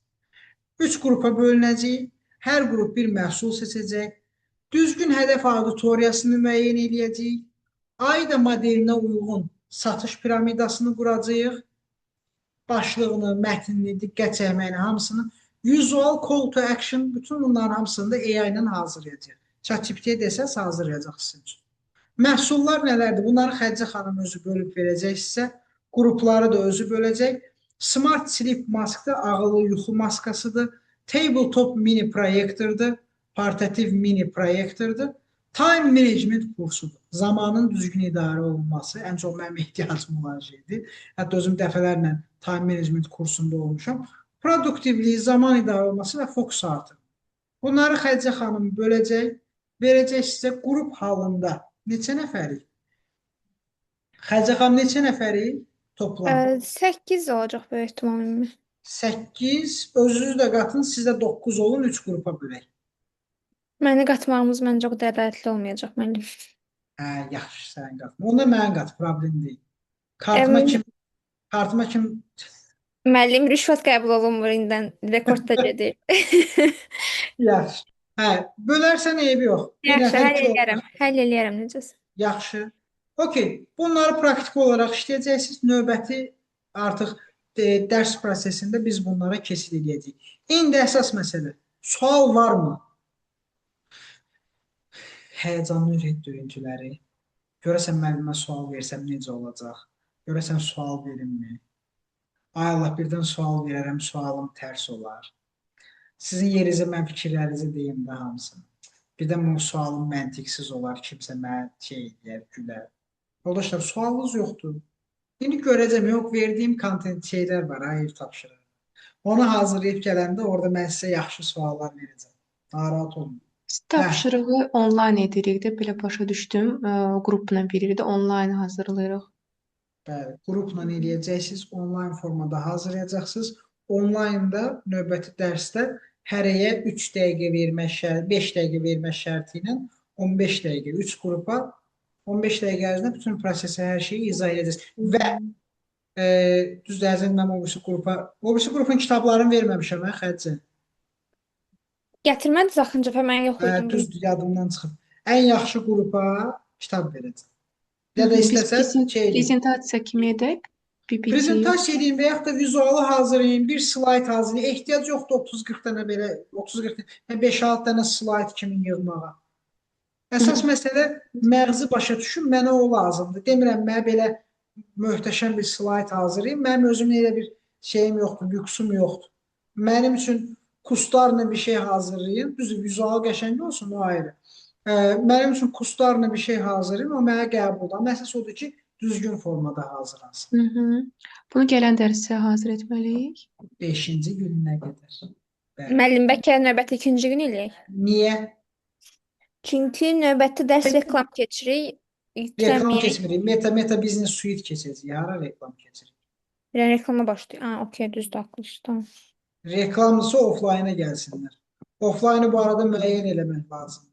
A: 3 qrupa bölünəcək, hər qrup bir məhsul seçəcək, düzgün hədəf auditoriyasını müəyyən edəcək, AIDA modelinə uyğun satış piramidasını quracaq, başlığını, mətnini, diqqət çəkməyini, hamısını, visual call to action, bütün bunların hamısını da AI ilə hazırlayacaq. ChatGPT-yə desəz hazırlayacaqsınız. Məhsullar nələrdir? Bunları Xədicə xanım özü bölüb verəcək sizə. Qrupları da özü böləcək. Smart Sleep maskdır, ağıllı yuxu maskasıdır. Tabletop mini proyektordur, portativ mini proyektordur. Time management kursudur. Zamanın düzgün idarə olunması ən çox mənim ehtiyacım olan şeydir. Hətta özüm dəfələrlə time management kursunda olmuşam. Produktivliyi, zaman idarə olunması və fokus artır. Bunları Xədicə xanım böləcək, verəcək sizə qrup halında. Neçə nəfərik? Xədicə xanım neçə nəfərik toplam?
G: 8 olacaq böyük ehtimalle.
A: 8, özünüz də qatın, sizdə 9 olun, 3 qrupa bölək.
G: Məni qatmağımız məncə o ədalətli olmayacaq müəllim.
A: Yaxşı, sən qatma. Onda mən qat, problem deyil. Kartıma kim?
G: Müəllim rüşvət qəbul olunmur indən rekordda gedir.
A: Yaxşı. Bölərsən eybi yox.
G: Yaxşı, həll eləyərəm necəsə.
A: Yaxşı. Okey, bunları praktik olaraq işləyəcəksiniz. Növbəti artıq dərs prosesində biz bunlara keçid edəcəyik. İndi əsas məsələ, sual varmı? Həyəcanlı ürək döyüntüləri. Görəsən müəllimə sual versəm necə olacaq? Görəsən sual verimmi? Ay Allah, birdən sual verərəm, sualım tərs olar. Sizin yerinizə mən fikirlərinizi deyim də hamısını. Birdən bu sualım məntiqsiz olar, kimsə mənə deyər, gülər. Yoldaşlar, sualınız yoxdur. İndi görəcəm, yox, verdiyim kontent şeylər var, hayır tapşırır. Onu hazırlayıb gələndə orada mən sizə yaxşı suallar verəcəm. Narahat olun.
B: Tapşırığı online edirik də, belə başa düşdüm. Qrupla birlikdə online hazırlayırıq.
A: Bəli, qrupla eləyəcəksiniz, online formada hazırlayacaqsınız. Online'da növbəti dərsdə hərəyə 3 dəqiqə vermə şərti, 5 dəqiqə vermə şərti ilə 15 dəqiqə 3 qrupa 15 dəqiqə ərzində bütün prosesi, hər şeyi izah edəcəksiniz. Və düz dərzən mən o birisi qrupun kitablarını verməmişəm mən xərcə.
G: Gətirmədiniz axırıncı dəfə mən yox idim.
A: Düz yadımdan çıxıb. Ən yaxşı qrupa kitab verəcəm. Ya da
B: Biz
A: istəsəz şey edin.
B: prezentasiya kimi edək. PPT.
A: Prezentasiya edin və yaxud da vizualı hazırlayın, bir slayd hazırlayın. Ehtiyac yoxdur 30-40 dənə belə, 30-40 dənə, 5-6 dənə slayd kimi yığmağa. Əsas məsələ məğzi başa düşün, mənə o lazımdır. Demirəm, mənə belə möhtəşəm bir slayd hazırlayın. Mənim özümün elə bir şeyim yoxdur, lüksüm yoxdur. Mənim üçün kustarla bir şey hazırlayın. Düzdür, vizual qəşəng olsun, o ayrı. Mənim üçün kustarla bir şey hazırlayın, o mənə qəbuldur. Məsəl odur ki, düzgün formada hazırlansın.
B: Bunu gələn dərsə hazır etməliyik.
A: 5-ci gününə qədər. Bəli.
G: Müəllim, bəlkə növbəti ikinci gün eləyək.
A: Niyə?
G: Çünki növbəti dərs reklam keçirik.
A: Reklam
G: Yüklənməyək.
A: keçmirik. Meta Business Suite keçəcək. Hara reklam keçirik?
G: Reklama başlayır. Okey, düzdür, haklısın. Tamam.
A: Reklamcısı offline-a gəlsinlər. Offline-ı bu arada müəyyən eləmək lazım.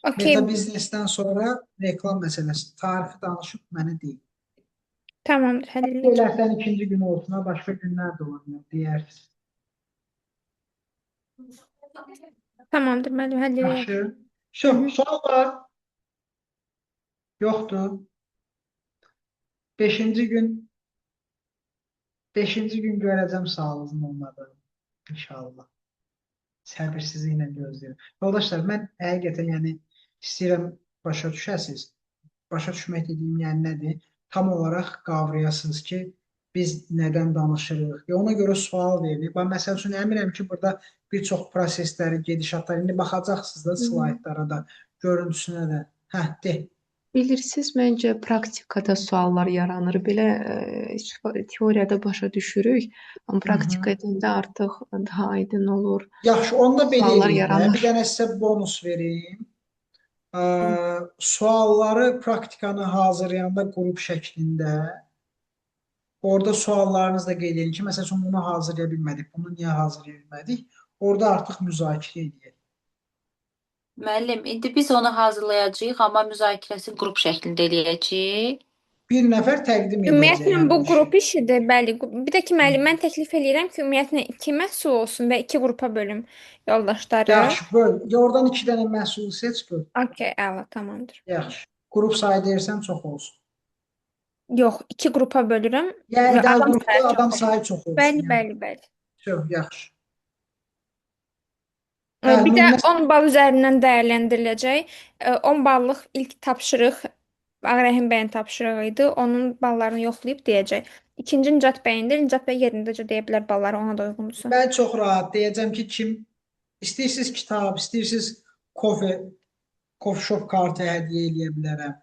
G: Okey,
A: Meta Business-dən sonra reklam məsələsi. Tarixi danışıb mənə deyil.
G: tamamdır, həll ediləcək.
A: Elə həftənin ikinci günü olsun, başqa günlər də ola bilər, deyərsiniz.
G: Tamamdır, müəllim, həll ediləcək.
A: Yaxşı. Sual var? Yoxdur. 5-ci gün görəcəm sağlığınızın olmadığını. İnşallah. Səbirsizliklə gözləyirəm. Yoldaşlar, mən həqiqətən istəyirəm başa düşəsiniz. Başa düşmək dediyim nədir? Tam olaraq qavrayasınız ki, biz nədən danışırıq. Ona görə sual veririk. Məsəl üçün, əminəm ki, burada bir çox prosesləri, gedişatları, indi baxacaqsınız da slaydlara da, görüntüsünə də. De.
B: Bilirsiniz, məncə praktikada suallar yaranır. Belə teoriyada başa düşürük, amma praktika edəndə artıq daha aydın olur.
A: Yaxşı, onda belə
B: Suallar
A: edin.
B: yaranır.
A: Bir dənə sizə bonus vereyim. Sualları praktikanı hazırlayanda qrup şəklində orada suallarınızı da qeyd edin ki, məsəl üçün bunu hazırlaya bilmədik, bunu niyə hazırlaya bilmədik? Orada artıq müzakirə edək.
C: Müəllim, indi biz onu hazırlayacağıq, amma müzakirəsini qrup şəklində eləyəcəyik.
A: Bir nəfər təqdim edəcək.
G: Ümumiyyətlə bu
A: yəni
G: qrup işidir, bəli. Bir də ki, müəllim, mən təklif edirəm ki, ümumiyyətlə 2 məhsul olsun və 2 qrupa bölüm yoldaşları.
A: Yaxşı, böl. Oradan 2 dənə məhsulu seç, böl.
G: Okey, əla, tamamdır.
A: Yaxşı. Qrup sayı deyirsən çox olsun.
G: Yox, 2 qrupa bölürəm.
A: Yəni
G: və
A: ideal
G: adam
A: qrupda
G: sayı
A: adam
G: çox
A: sayı çox olsun.
G: Bəli,
A: yəni.
G: bəli, bəli.
A: Çox yaxşı.
G: Bir də 10 bal üzərindən dəyərləndiriləcək. 10 ballıq ilk tapşırıq Ağrəhim bəyin tapşırığı idi. Onun ballarını yoxlayıb deyəcək. İkinci Nicat bəyindir. Nicat bəy yerindəcə deyə bilər balları ona da uyğundursa.
A: Mən çox rahat deyəcəm ki, kim istəyirsiniz kitab, istəyirsiniz kofe shop kartı hədiyyə eləyə bilərəm.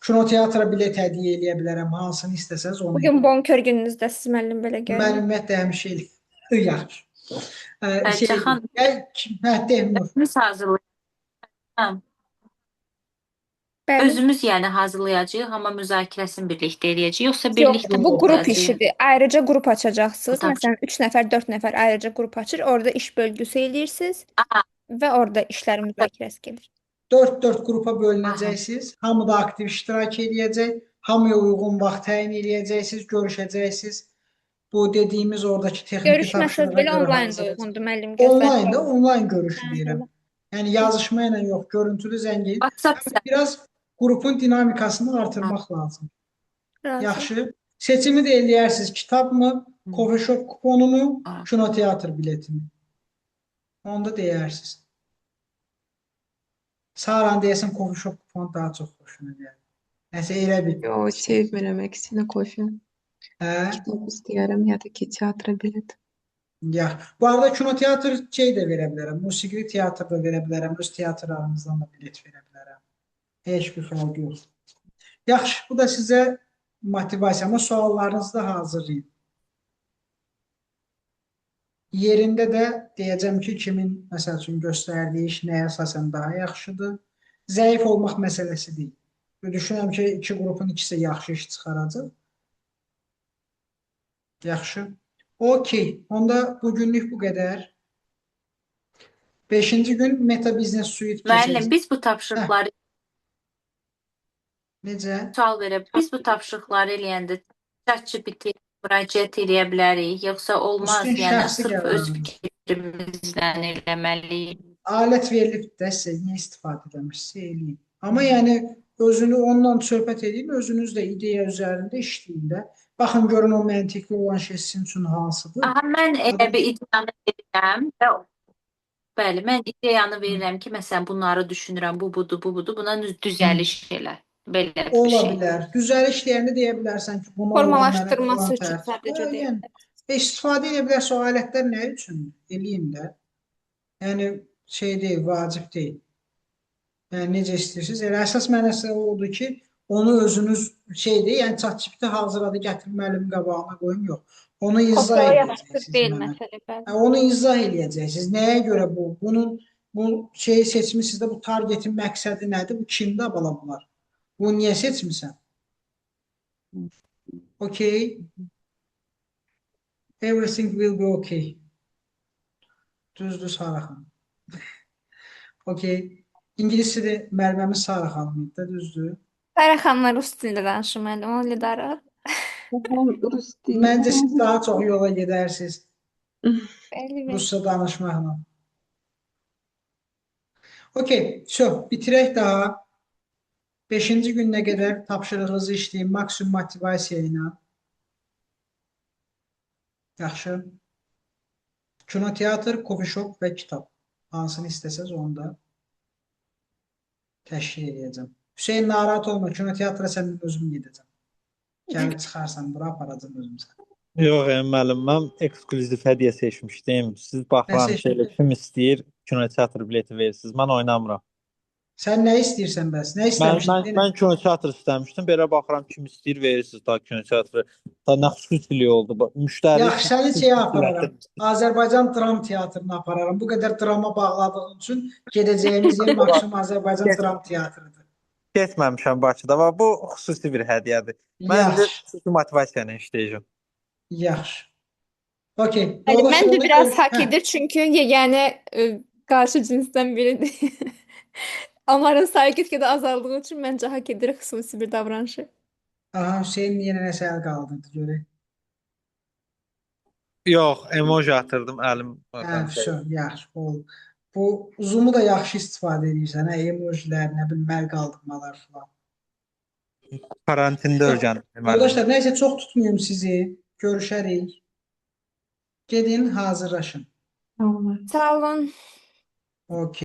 A: Kinoteatra bilet hədiyyə eləyə bilərəm. Hansını istəsəz onu.
G: Bugün bonkör gününüzdəsiz, müəllim, belə görünür.
A: Mən ümumiyyətlə həmişə elə. Yaxşı.
C: Cahan,
A: Demir.
C: biz hazırlayacağıq.
G: Bəli.
C: Özümüz hazırlayacağıq, amma müzakirəsini birlikdə eləyəcəyik, yoxsa
G: Yox,
C: birlikdə
G: bu qrup
C: olacaq?
G: işidir. Ayrıca qrup açacaqsınız.
C: Bu tapşırıq.
G: Məsələn, 3 nəfər, 4 nəfər ayrıca qrup açır. Orada iş bölgüsü eləyirsiniz
C: Aha.
G: və orada işlərin müzakirəsi gedir.
A: 4-4 qrupa bölünəcəksiniz. Hamı da aktiv iştirak edəcək. Hamıya uyğun vaxt təyin edəcəksiniz, görüşəcəksiniz. Bu dediyimiz oradakı texniki
G: Görüşməsəz
A: tapşırığa
G: belə
A: görə
G: onlayn da
A: hazırlayacağıq.
G: uyğundur, müəllim.
A: Online da, online görüşü deyirəm. Yəni yazışma ilə yox, görüntülü zəng edin.
C: WhatsApp
A: Biraz qrupun dinamikasını artırmaq lazım.
G: Razı.
A: Yaxşı. Seçimi də eləyərsiniz. Kitab mı, coffee shop kuponu mu, kinoteatr bileti mi? Onu da deyərsiniz. Saran deyəsən coffee shop kuponu daha çox xoşuna gəlir. Nəsə elə bir.
B: Yox, sevmirəm əksinə kofe. Kitab istəyərəm ya da ki, teatra bilet.
A: Ya, bu arada kinoteatr şey də verə bilərəm. Musiqili teatr da verə bilərəm. Öz teatrlarımızdan da bilet verə bilərəm. Heç bir fərq yox. Yaxşı, bu da sizə motivasiya. Amma suallarınızı da hazırlayın. Yerində də deyəcəm ki, kimin məsəl üçün göstərdiyi iş nəyə əsasən daha yaxşıdır. Zəif olmaq məsələsi deyil. Düşünürəm ki, 2 qrupun ikisi yaxşı iş çıxaracaq. Yaxşı. Okey. Onda bugünlük bu qədər. 5-ci gün Meta Business Suite
C: Müəllim,
A: keçəcək.
C: biz bu tapşırıqları
A: Necə?
C: Sual verib, biz bu tapşırıqları eləyəndə ChatGPT-yə müraciət edə bilərik, yoxsa
A: Bu
C: olmaz?
A: sizin
C: Yəni
A: şəxsi
C: sırf öz
A: qərarınız.
C: fikrimizlə eləməliyik.
A: Alət verilib də sizə niyə istifadə etmişsiniz, eləyin. Amma yəni özünü onunla söhbət edin, özünüz də ideya üzərində işləyin də. Baxın görün o məntiqli olan şey sizin üçün hansıdır.
C: Aha, mən elə
A: Adam-
C: bir ideyanı verirəm və bəli, mən ideyanı verirəm ki, məsələn, bunları düşünürəm, bu budur, bu budur, buna düzəliş elə. Belə bir
A: Ola
C: şey.
A: bilər. Düzəliş deyəndə deyə bilərsən ki, buna olan mənə
G: Formalaşdırması
A: falan
G: üçün
A: tərtib.
G: sadəcə deyil.
A: Yəni, istifadə edə bilərsə o alətlər nə üçün? Eləyin də. Yəni şey deyil, vacib deyil. Yəni necə istəyirsiniz? Elə əsas mənası odur ki, onu özünüz şeydir, yəni ChatGPT hazırladı, gətirib müəllimin qabağına qoyun, yox. Onu izah
G: Kopyala yapışdır
A: edəcəksiniz
G: deyil
A: mənə.
G: məsələ bəli.
A: Onu izah eləyəcəksiniz. Nəyə görə bu? Bu şeyi seçmisiniz də bu targetin məqsədi nədir? Bu kimdə bala bunlar? Bunu niyə seçmisən? Okay. Everything will be okay. Düzdür Sara xanım. Okay. İngiliscə də müəllimimiz Sara xanım idi, düzdür?
G: Sara xanımlar rus dilində danışır müəllim, onu lidarı.
A: Məncə siz daha çox yola gedərsiniz
G: Bəli, bəli.
A: rusca danışmaqla. Okay, bitirək daha. 5-ci gününə qədər tapşırığınızı işləyin maksimum motivasiya ilə. Yaxşı. Kinoteatr, coffee shop və kitab. Hansını istəsəz onu da təşkil edəcəm. Hüseyin, narahat olma, kinoteatra sən özüm gedəcəm. Gəlib çıxarsan, bura aparacam özüm sən.
D: Yox, müəllim, mən eksklüziv hədiyyə seçmişdim. Siz baxıram ki, elə kim istəyir kinoteatr bileti verirsiniz. Mən oynamıram.
A: Sən nə istəyirsən bəs? Nə istəmişdin?
D: Mən kinoteatr istəmişdim. Belə baxıram kim istəyir verirsiniz da kinoteatrı. Da nə xüsusilik oldu. Müştəri
A: Yaxşı, səni şeyə apararam. Azərbaycan Dram Teatrına apararam. Bu qədər drama bağladığın üçün gedəcəyimiz yer maksimum Azərbaycan Dram Teatrıdır.
D: Getməmişəm Bakıda və bu xüsusi bir hədiyyədir. Mən də
A: Yaxşı,
D: xüsusi motivasiya ilə işləyəcəm.
A: yaxşı. Okey.
G: Bəli,
A: Yoldaşlar,
G: məncə
A: onda
G: biraz
A: gör-
G: hak
A: Hə,
G: edir çünki yeganə qarşı cinsdən biridir. Onların sayı get-gedə azaldığı üçün məncə hak edir xüsusi bir davranışı.
A: Aha, Hüseyin yenə nəsə əl qaldırdı görək.
D: Yox, emoji atırdım əlim.
A: Hə, yaxşı, oldu. Bu Zoom-u da yaxşı istifadə edirsən, hə, emojilər, nə bilim, əl qaldırmalar falan.
D: Karantində öyrəndim.
A: Arkadaşlar, nəysə çox tutmayım sizi. Görüşərik. Gedin, hazırlaşın.
G: Sağ olun.
A: Okey.